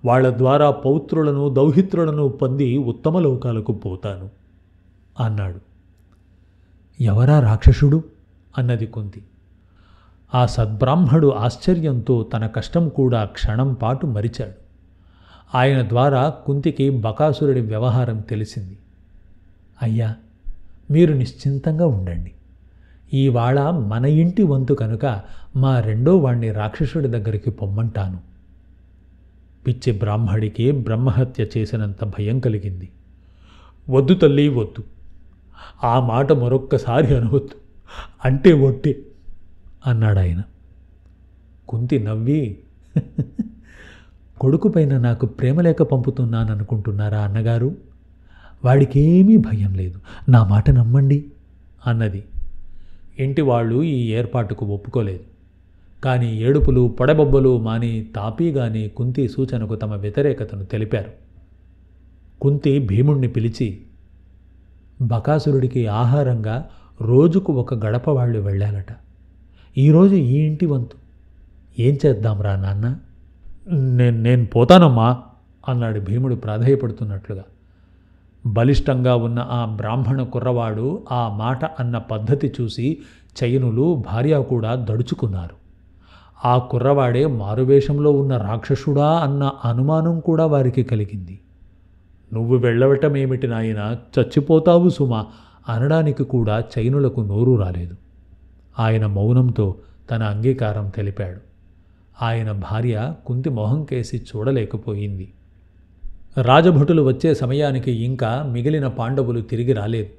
వాళ్ల ద్వారా పౌత్రులను, దౌహిత్రులను పొంది ఉత్తమ లోకాలకు పోతాను అన్నాడు. ఎవరా రాక్షసుడు అన్నది కుంతి. ఆ సద్బ్రాహ్మడు ఆశ్చర్యంతో తన కష్టం కూడా క్షణం పాటు మరిచాడు. ఆయన ద్వారా కుంతికి బకాసురుడి వ్యవహారం తెలిసింది. అయ్యా, మీరు నిశ్చింతంగా ఉండండి. ఈవాళ మన ఇంటి వంతు కనుక మా రెండో వాణ్ణి రాక్షసుడి దగ్గరికి పొమ్మంటాను. పిచ్చి బ్రాహ్మడికి బ్రహ్మహత్య చేసినంత భయం కలిగింది. వద్దు తల్లి వద్దు, ఆ మాట మరొక్కసారి అనవద్దు, అంటే ఒట్టే అన్నాడాయన. కుంతి నవ్వి, కొడుకుపైన నాకు ప్రేమ లేక పంపుతున్నాననుకుంటున్నారా అన్నగారు? వాడికేమీ భయం లేదు, నా మాట నమ్మండి అన్నది. ఇంటి వాళ్ళు ఈ ఏర్పాటుకు ఒప్పుకోలేదు. కానీ ఏడుపులు, పొడబొబ్బలు మాని తాపీగాని కుంతి సూచనకు తమ వ్యతిరేకతను తెలిపారు. కుంతి భీముణ్ణి పిలిచి, బకాసురుడికి ఆహారంగా రోజుకు 1 గడప వాళ్ళు వెళ్ళాలట. ఈరోజు ఈ ఇంటి వంతు, ఏం చేద్దాంరా నాన్న? నేను పోతానమ్మా అన్నాడు భీముడు ప్రాధేయపడుతున్నట్లుగా. బలిష్టంగా ఉన్న ఆ బ్రాహ్మణ కుర్రవాడు ఆ మాట అన్న పద్ధతి చూసి చైనులు, భార్య కూడా దడుచుకున్నారు. ఆ కుర్రవాడే మారువేషంలో ఉన్న రాక్షసుడా అన్న అనుమానం కూడా వారికి కలిగింది. నువ్వు వెళ్ళవటమేమిటి నాయనా, చచ్చిపోతావు సుమా అనడానికి కూడా చైనులకు నోరు రాలేదు. ఆయన మౌనంతో తన అంగీకారం తెలిపాడు. ఆయన భార్య కుంతి మొహం కేసి చూడలేకపోయింది. రాజభటులు వచ్చే సమయానికి ఇంకా మిగిలిన పాండవులు తిరిగి రాలేదు.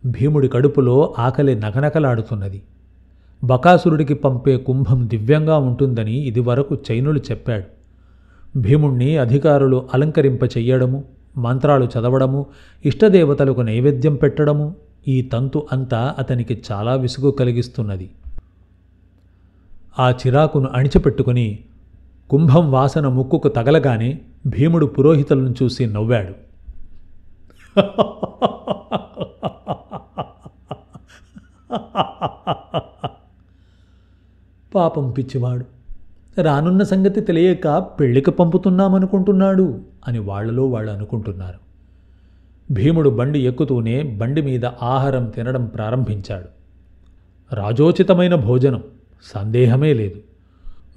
భీముడి కడుపులో ఆకలి నకనకలాడుతున్నది. బకాసురుడికి పంపే కుంభం దివ్యంగా ఉంటుందని ఇదివరకు చైనులు చెప్పాడు. భీముణ్ణి అధికారులు అలంకరింప చెయ్యడము, మంత్రాలు చదవడము, ఇష్టదేవతలకు నైవేద్యం పెట్టడము, ఈ తంతు అంతా అతనికి చాలా విసుగు కలిగిస్తున్నది. ఆ చిరాకును అణిచిపెట్టుకుని కుంభం వాసన ముక్కుకు తగలగానే భీముడు పురోహితులను చూసి నవ్వాడు. పాపం పిచ్చివాడు, రానున్న సంగతి తెలియక పెళ్లికి పంపుతున్నామనుకుంటున్నాడు అని వాళ్లలో వాళ్ళు అనుకుంటున్నారు. భీముడు బండి ఎక్కుతూనే బండి మీద ఆహారం తినడం ప్రారంభించాడు. రాజోచితమైన భోజనం, సందేహమే లేదు.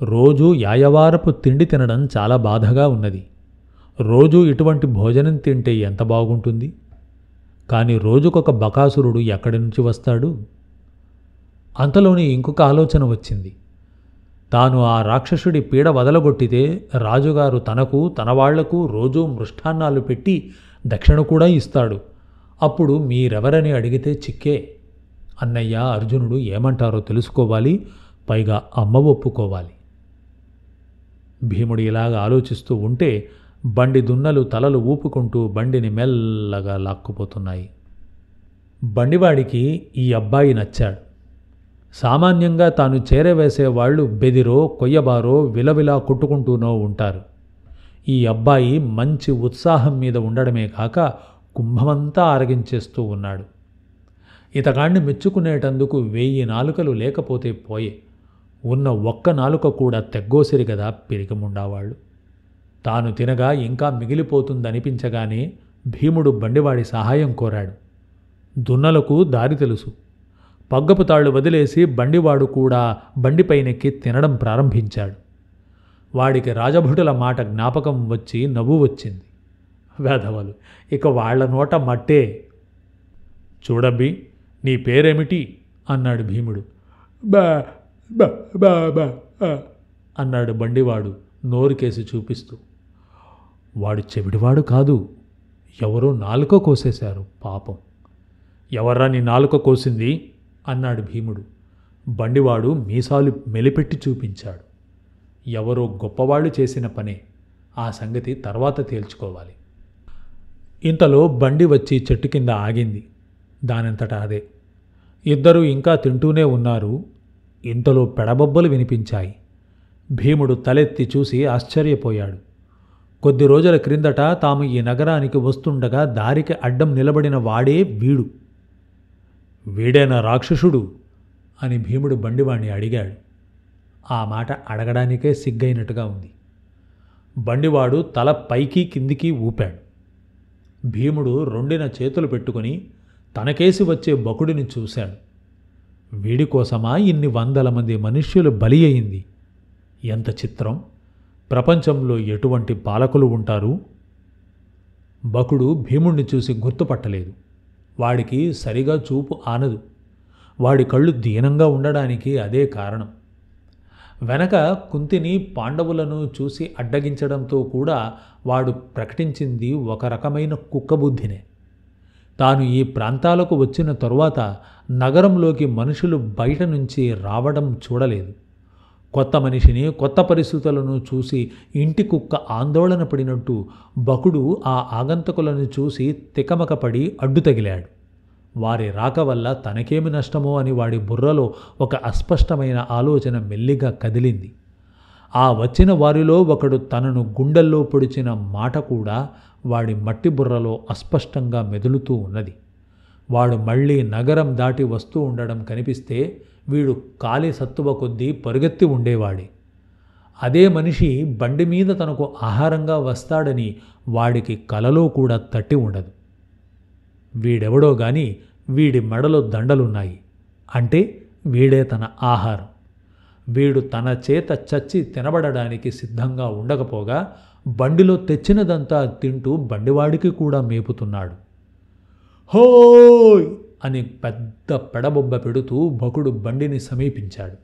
రోజూ యాయవారపు తిండి తినడం చాలా బాధగా ఉన్నది. రోజూ ఇటువంటి భోజనం తింటే ఎంత బాగుంటుంది. కానీ రోజుకొక బకాసురుడు ఎక్కడి నుంచి వస్తాడు? అంతలోనే ఇంకొక ఆలోచన వచ్చింది. తాను ఆ రాక్షసుడి పీడ వదలగొట్టితే రాజుగారు తనకు తన వాళ్లకు రోజూ మృష్టాన్నాలు పెట్టి దక్షిణ కూడా ఇస్తాడు. అప్పుడు మీరెవరని అడిగితే చిక్కే. అన్నయ్య, అర్జునుడు ఏమంటారో తెలుసుకోవాలి, పైగా అమ్మ ఒప్పుకోవాలి. భీముడు ఇలాగ ఆలోచిస్తూ ఉంటే బండి దున్నలు తలలు ఊపుకుంటూ బండిని మెల్లగా లాక్కుపోతున్నాయి. బండివాడికి ఈ అబ్బాయి నచ్చాడు. సామాన్యంగా తాను చేరవేసేవాళ్లు బెదిరో కొయ్యబారో విలవిలా కొట్టుకుంటూనో ఉంటారు. ఈ అబ్బాయి మంచి ఉత్సాహం మీద ఉండడమే కాక కుంభమంతా ఆరగించేస్తూ ఉన్నాడు. ఇతగాణ్ణి మెచ్చుకునేటందుకు 1000 నాలుకలు లేకపోతే పోయే. ఉన్న ఒక్క నాలుక కూడా తెగ్గోసిరి గదా పిరికిముండావాళ్ళు. తాను తినగా ఇంకా మిగిలిపోతుందనిపించగానే భీముడు బండివాడి సహాయం కోరాడు. దున్నలకు దారి తెలుసు. పగ్గపు తాళ్లు వదిలేసి బండివాడు కూడా బండిపైనెక్కి తినడం ప్రారంభించాడు. వాడికి రాజభటుల మాట జ్ఞాపకం వచ్చి నవ్వు వచ్చింది. వేధవలు, ఇక వాళ్ల నోట మట్టే. చూడబ్బి, నీ పేరేమిటి అన్నాడు భీముడు. బా బా బా బా అన్నాడు బండివాడు నోరుకేసి చూపిస్తూ. వాడు చెవిడివాడు కాదు, ఎవరో నాలుక కోసేశారు పాపం. ఎవర్రా నీ నాలుక కోసింది అన్నాడు భీముడు. బండివాడు మీసాలు మెలిపెట్టి చూపించాడు. ఎవరో గొప్పవాళ్ళు చేసిన పనే, ఆ సంగతి తర్వాత తేల్చుకోవాలి. ఇంతలో బండి వచ్చి చెట్టు కింద ఆగింది. దానంతటా అదే. ఇద్దరూ ఇంకా తింటూనే ఉన్నారు. ఇంతలో పెడబొబ్బలు వినిపించాయి. భీముడు తలెత్తి చూసి ఆశ్చర్యపోయాడు. కొద్ది రోజుల క్రిందట తాము ఈ నగరానికి వస్తుండగా దారికి అడ్డం నిలబడిన వాడే వీడు. వీడేనా రాక్షసుడు అని భీముడు బండివాణ్ణి అడిగాడు. ఆ మాట అడగడానికే సిగ్గైనట్టుగా ఉంది. బండివాడు తల పైకి కిందికి ఊపాడు. భీముడు రెండిన చేతులు పెట్టుకుని తనకేసి వచ్చే బకుడిని చూశాడు. వీడి కోసమా ఇన్ని 100 మంది మనుష్యులు బలి అయింది? ఎంత చిత్రం! ప్రపంచంలో ఎటువంటి పాలకులు ఉంటారు? బకుడు భీముణ్ణి చూసి గుర్తుపట్టలేదు. వాడికి సరిగా చూపు ఆనదు. వాడి కళ్ళు దీనంగా ఉండడానికి అదే కారణం. వెనక కుంతిని పాండవులను చూసి అడ్డగించడంతో కూడా వాడు ప్రకటించింది ఒక రకమైన కుక్కబుద్ధినే. తాను ఈ ప్రాంతాలకు వచ్చిన తరువాత నగరంలోకి మనుషులు బయట నుంచి రావడం చూడలేదు. కొత్త మనిషిని, కొత్త పరిస్థితులను చూసి ఇంటి కుక్క ఆందోళన పడినట్టు బకుడు ఆ ఆగంతకులను చూసి తికమకపడి అడ్డు తగిలాడు. వారి రాక వల్ల తనకేమి నష్టమో అని వాడి బుర్రలో ఒక అస్పష్టమైన ఆలోచన మెల్లిగా కదిలింది. ఆ వచ్చిన వారిలో ఒకడు తనను గుండెల్లో పొడిచిన మాట కూడా వాడి మట్టి బుర్రలో అస్పష్టంగా మెదులుతూ ఉన్నది. వాడు మళ్ళీ నగరం దాటి వస్తూ ఉండడం కనిపిస్తే వీడు కాలి సత్తువ కొద్దీ పరుగెత్తి ఉండేవాడే. అదే మనిషి బండి మీద తనకు ఆహారంగా వస్తాడని వాడికి కలలో కూడా తట్టి ఉండదు. వీడెవడో గాని వీడి మెడలో దండలున్నాయి అంటే వీడే తన ఆహారం. వీడు తన చేత చచ్చి తినబడడానికి సిద్ధంగా ఉండకపోగా బండిలో తెచ్చినదంతా తింటూ బండివాడికి కూడా మేపుతున్నాడు. హోయ్ అని పెద్ద పెడబొబ్బ పెడుతూ బకుడు బండిని సమీపించాడు.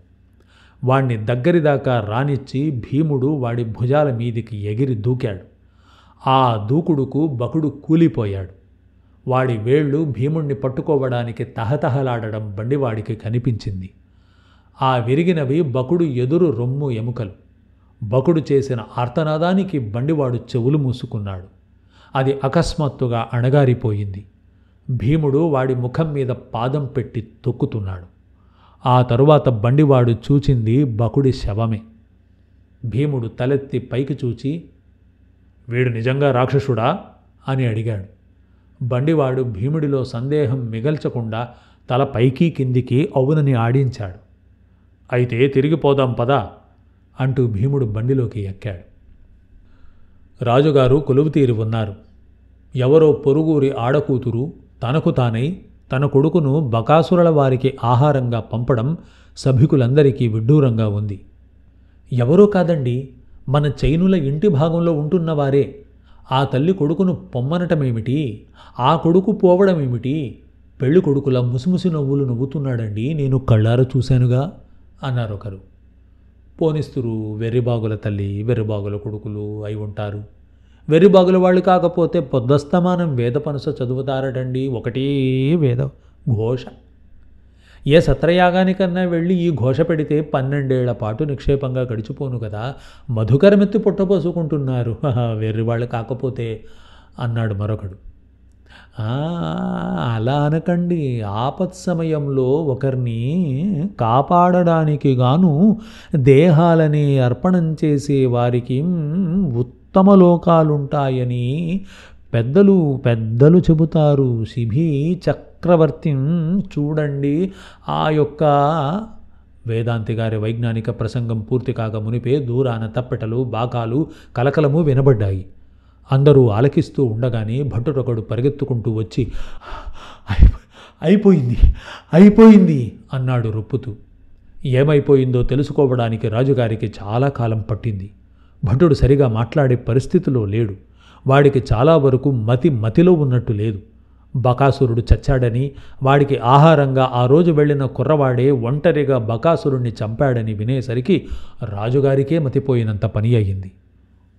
వాణ్ణి దగ్గరిదాకా రానిచ్చి భీముడు వాడి భుజాల మీదికి ఎగిరి దూకాడు. ఆ దూకుడుకు బకుడు కూలిపోయాడు. వాడి వేళ్లు భీముణ్ణి పట్టుకోవడానికి తహతహలాడడం బండివాడికి కనిపించింది. ఆ విరిగినవి బకుడు ఎదురు రొమ్ము ఎముకలు. బకుడు చేసిన ఆర్తనాదానికి బండివాడు చెవులు మూసుకున్నాడు. అది అకస్మాత్తుగా అణగారిపోయింది. భీముడు వాడి ముఖం మీద పాదం పెట్టి తొక్కుతున్నాడు. ఆ తరువాత బండివాడు చూచింది బకుడి శవమే. భీముడు తలెత్తి పైకి చూచి, వీడు నిజంగా రాక్షసుడా అని అడిగాడు. బండివాడు భీముడిలో సందేహం మిగల్చకుండా తల పైకి కిందికి అవునని ఆడించాడు. అయితే తిరిగిపోదాం పదా అంటూ భీముడు బండిలోకి ఎక్కాడు. రాజుగారు కొలువుతీరి ఉన్నారు. ఎవరో పొరుగురి ఆడకూతురు తనకు తానై తన కొడుకును బకాసురుల వారికి ఆహారంగా పంపడం సభికులందరికీ విడ్డూరంగా ఉంది. ఎవరో కాదండి, మన చైనుల ఇంటి భాగంలో ఉంటున్నవారే. ఆ తల్లి కొడుకును పొమ్మనటమేమిటి, ఆ కొడుకు పోవడమేమిటి, పెళ్లి కొడుకుల ముసిముసి నవ్వులు నవ్వుతున్నాడండి, నేను కళ్ళారా చూశానుగా అన్నారొకరు. పోనిస్తురు, వెర్రిబాగుల తల్లి వెర్రిబాగుల కొడుకులు అయి ఉంటారు. వెర్రిబాగుల వాళ్ళు కాకపోతే పొద్దస్తమానం వేద పనస చదువుతారటండి, ఒకటే వేద ఘోష. ఏ సత్రయాగానికన్నా వెళ్ళి ఈ ఘోష పెడితే 12 ఏళ్ల పాటు నిక్షేపంగా గడిచిపోను కదా, మధుకరమెత్తి పుట్టపోసుకుంటున్నారు వెర్రివాళ్ళు కాకపోతే అన్నాడు మరొకడు. అలా అనకండి, ఆపత్ సమయంలో ఒకరిని కాపాడడానికి గాను దేహాలని అర్పణం చేసే వారికి ఉత్తమ లోకాలుంటాయని పెద్దలు చెబుతారు. శిబి చక్రవర్తి చూడండి. ఆ యొక్క వేదాంతి గారి వైజ్ఞానిక ప్రసంగం పూర్తి కాక మునిపే దూరాన తప్పెటలు, బాకాలు, కలకలము వినబడ్డాయి. అందరూ ఆలకిస్తూ ఉండగానే భటురొకడు పరిగెత్తుకుంటూ వచ్చి, అయిపోయింది అన్నాడు రొప్పుతూ. ఏమైపోయిందో తెలుసుకోవడానికి రాజుగారికి చాలా కాలం పట్టింది. భటుడు సరిగా మాట్లాడే పరిస్థితిలో లేడు. వాడికి చాలా వరకు మతిలో ఉన్నట్టు లేదు. బకాసురుడు చచ్చాడని, వాడికి ఆహారంగా ఆ రోజు వెళ్ళిన కుర్రవాడే ఒంటరిగా బకాసురుణ్ణి చంపాడని వినేసరికి రాజుగారికే మతిపోయినంత పని అయ్యింది.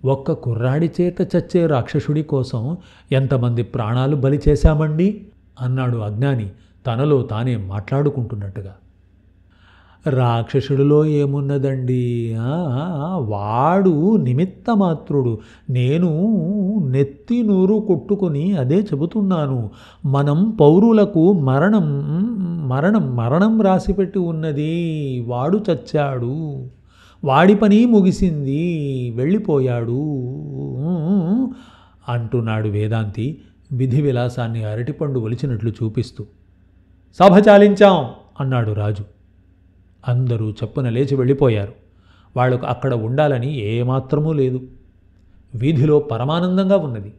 ఒక్క కుర్రాడి చేత చచ్చే రాక్షసుడి కోసం ఎంతమంది ప్రాణాలు బలి చేశామండి అన్నాడు అజ్ఞాని తనలో తానే మాట్లాడుకుంటున్నట్టుగా. రాక్షసుడిలో ఏమున్నదండి, వాడు నిమిత్తమాత్రుడు. నేను నెత్తి నూరు కొట్టుకుని అదే చెబుతున్నాను. మనం పౌరులకు మరణం రాసిపెట్టి ఉన్నది. వాడు చచ్చాడు, వాడి పని ముగిసింది, వెళ్ళిపోయాడు అంటున్నాడు వేదాంతి విధి విలాసాన్ని అరటిపండు ఒలిచినట్లు చూపిస్తూ. సభ చాలించాం అన్నాడు రాజు. అందరూ చప్పున లేచి వెళ్ళిపోయారు. వాళ్లకు అక్కడ ఉండాలని ఏమాత్రమూ లేదు. వీధిలో పరమానందంగా ఉన్నది.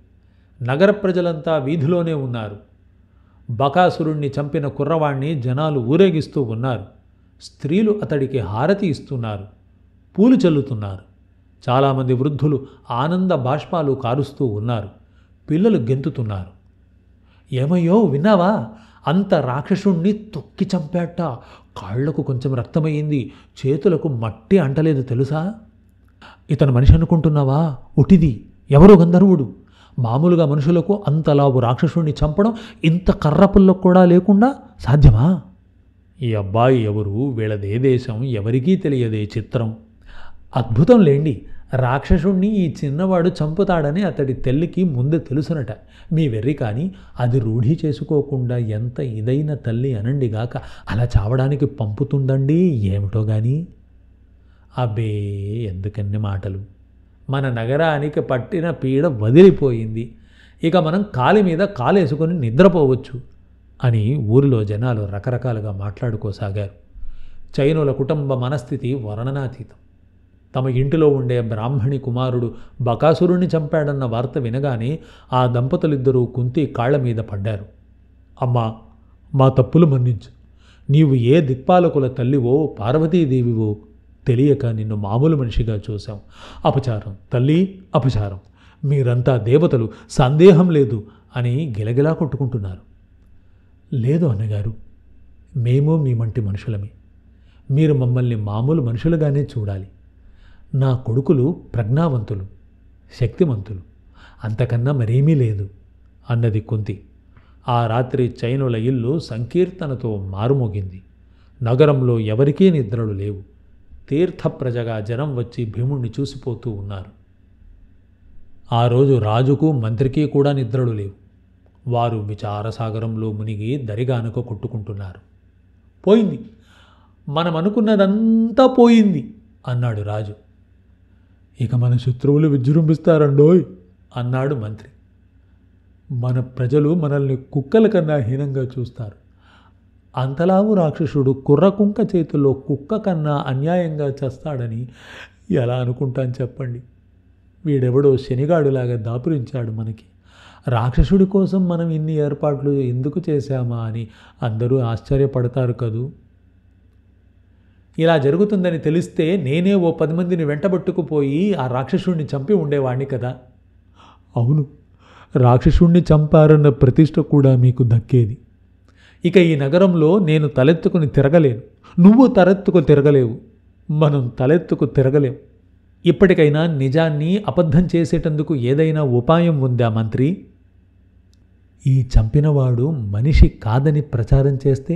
నగర ప్రజలంతా వీధిలోనే ఉన్నారు. బకాసురుణ్ణి చంపిన కుర్రవాణ్ణి జనాలు ఊరేగిస్తూ ఉన్నారు. స్త్రీలు అతడికి హారతి ఇస్తున్నారు, పూలు చల్లుతున్నారు. చాలామంది వృద్ధులు ఆనంద బాష్పాలు కారుస్తూ ఉన్నారు. పిల్లలు గెంతుతున్నారు. ఏమయ్యో విన్నావా, అంత రాక్షసుణ్ణి తొక్కి చంపాట. కాళ్లకు కొంచెం రక్తమయ్యింది, చేతులకు మట్టి అంటలేదు తెలుసా. ఇతను మనిషి అనుకుంటున్నావా, ఒటిది ఎవరో గంధర్వుడు. మామూలుగా మనుషులకు అంతలావు రాక్షసుణ్ణి చంపడం ఇంత కర్రపుల్లకు కూడా లేకుండా సాధ్యమా? ఈ అబ్బాయి ఎవరు, వీళ్ళదే దేశం ఎవరికీ తెలియదే చిత్రం. అద్భుతం లేండి, రాక్షసుణ్ణి ఈ చిన్నవాడు చంపుతాడని అతడి తల్లికి ముందే తెలుసునట. మీ వెర్రి కానీ అది రూఢి చేసుకోకుండా ఎంత ఇదైన తల్లి అనండిగాక అలా చావడానికి పంపుతుందండి ఏమిటో గాని. అబ్బే ఎందుకన్ని మాటలు. మన నగరానికి పట్టిన పీడ వదిలిపోయింది. ఇక మనం కాలి మీద కాలేసుకొని నిద్రపోవచ్చు అని ఊరిలో జనాలు రకరకాలుగా మాట్లాడుకోసాగారు. చైనుల కుటుంబ మనస్థితి వర్ణనాతీతం. తమ ఇంటిలో ఉండే బ్రాహ్మణి కుమారుడు బకాసురుణ్ణి చంపాడన్న వార్త వినగానే ఆ దంపతులిద్దరూ కుంతి కాళ్ల మీద పడ్డారు. అమ్మా, మా తప్పులు మన్నించు. నీవు ఏ దిక్పాలకుల తల్లివో పార్వతీదేవివో తెలియక నిన్ను మామూలు మనిషిగా చూశాం. అపచారం తల్లి, అపచారం. మీరంతా దేవతలు, సందేహం లేదు అని గిలగిలా కొట్టుకుంటున్నారు. లేదు అన్నగారు, మేము మీ మంటి మనుషులమే. మీరు మమ్మల్ని మామూలు మనుషులుగానే చూడాలి. నా కొడుకులు ప్రజ్ఞావంతులు, శక్తిమంతులు, అంతకన్నా మరేమీ లేదు అన్నది కుంతి. ఆ రాత్రి చైనుల ఇల్లు సంకీర్తనతో మారుమోగింది. నగరంలో ఎవరికీ నిద్రలు లేవు. తీర్థప్రజగా జనం వచ్చి భీముణ్ణి చూసిపోతూ ఉన్నారు. ఆ రోజు రాజుకు మంత్రికి కూడా నిద్రలు లేవు. వారు విచారసాగరంలో మునిగి దరిగానుక కొట్టుకుంటున్నారు. పోయింది, మనం అనుకున్నదంతా పోయింది అన్నాడు రాజు. ఇక మన శత్రువులు విజృంభిస్తారండోయ్ అన్నాడు మంత్రి. మన ప్రజలు మనల్ని కుక్కల కన్నా హీనంగా చూస్తారు. అంతలావు రాక్షసుడు కుర్రకుంక చేతుల్లో కుక్క కన్నా అన్యాయంగా చేస్తాడని ఎలా అనుకుంటాను చెప్పండి. వీడెవడో శనిగాడులాగా దాపురించాడు మనకి. రాక్షసుడి కోసం మనం ఇన్ని ఏర్పాట్లు ఎందుకు చేశామా అని అందరూ ఆశ్చర్యపడతారు కదూ. ఇలా జరుగుతుందని తెలిస్తే నేనే ఓ 10 మందిని వెంటబట్టుకుపోయి ఆ రాక్షసుడిని చంపి ఉండేవాణ్ణి కదా. అవును, రాక్షసుణ్ణి చంపారన్న ప్రతిష్ట కూడా మీకు దక్కేది. ఇక ఈ నగరంలో నేను తలెత్తుకుని తిరగలేను, నువ్వు తలెత్తుకు తిరగలేవు, మనం తలెత్తుకు తిరగలేం. ఇప్పటికైనా నిజాన్ని అబద్ధం చేసేటందుకు ఏదైనా ఉపాయం ఉందా మంత్రి? ఈ చంపినవాడు మనిషి కాదని ప్రచారం చేస్తే?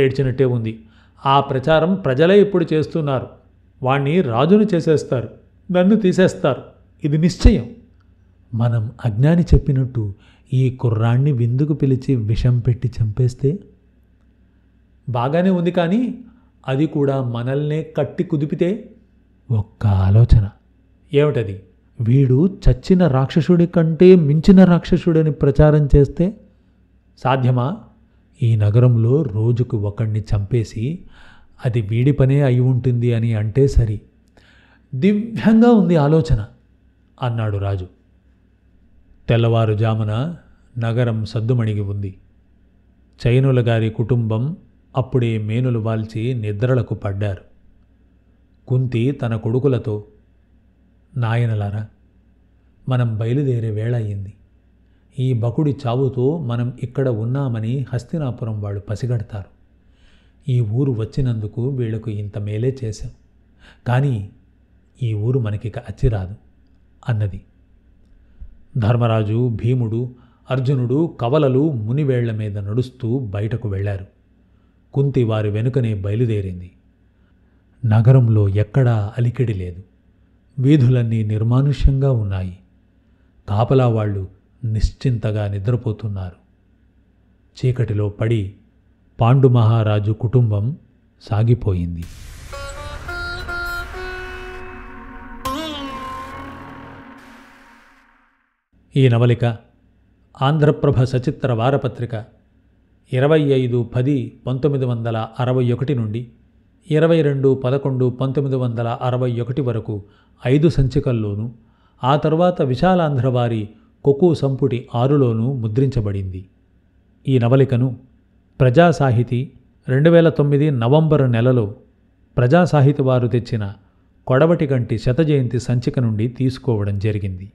ఏడ్చినట్టే ఉంది. ఆ ప్రచారం ప్రజలే ఇప్పుడు చేస్తున్నారు. వాణ్ణి రాజును చేసేస్తారు, నన్ను తీసేస్తారు, ఇది నిశ్చయం. మనం అజ్ఞాని చెప్పినట్టు ఈ కుర్రాణ్ణి విందుకు పిలిచి విషం పెట్టి చంపేస్తే? బాగానే ఉంది, కానీ అది కూడా మనల్నే కట్టి కుదిపితే? ఒక్క ఆలోచన. ఏమిటది? వీడు చచ్చిన రాక్షసుడి కంటే మించిన రాక్షసుడని ప్రచారం చేస్తే సాధ్యమా? ఈ నగరంలో రోజుకు ఒకణ్ణి చంపేసి అది వీడి పనే అయి ఉంటుంది అని అంటే సరి. దివ్యంగా ఉంది ఆలోచన అన్నాడు రాజు. తెల్లవారుజామున నగరం సద్దుమణిగి ఉంది. చైనుల గారి కుటుంబం అప్పుడే మేనులు వాల్చి నిద్రలకు పడ్డారు. కుంతి తన కొడుకులతో, నాయనలారా, మనం బయలుదేరే వేళ అయింది. ఈ బకుడి చావుతో మనం ఇక్కడ ఉన్నామని హస్తినాపురం వాళ్ళు పసిగడతారు. ఈ ఊరు వచ్చినందుకు వీళ్లకు ఇంత మేలే చేశాం, కానీ ఈ ఊరు మనకిక అచ్చిరాదు అన్నది. ధర్మరాజు, భీముడు, అర్జునుడు కవలలు మునివేళ్ల మీద నడుస్తూ బయటకు వెళ్లారు. కుంతి వారి వెనుకనే బయలుదేరింది. నగరంలో ఎక్కడా అలికిడి లేదు. వీధులన్నీ నిర్మానుష్యంగా ఉన్నాయి. కాపలా వాళ్ళు నిశ్చింతగా నిద్రపోతున్నారు. చీకటిలో పడి పాండు మహారాజు కుటుంబం సాగిపోయింది. ఈ నవలిక ఆంధ్రప్రభ సచిత్ర వారపత్రిక 25/10/1961 నుండి 22/11/1961 వరకు 5 సంచికల్లోనూ, ఆ తర్వాత విశాలాంధ్ర వారి కొకు సంపుటి 6లోనూ ముద్రించబడింది. ఈ నవలికను ప్రజాసాహితీ 2009 నవంబరు నెలలో ప్రజాసాహితీ వారు తెచ్చిన కొడవటిగంటి శతజయంతి సంచిక నుండి తీసుకోవడం జరిగింది.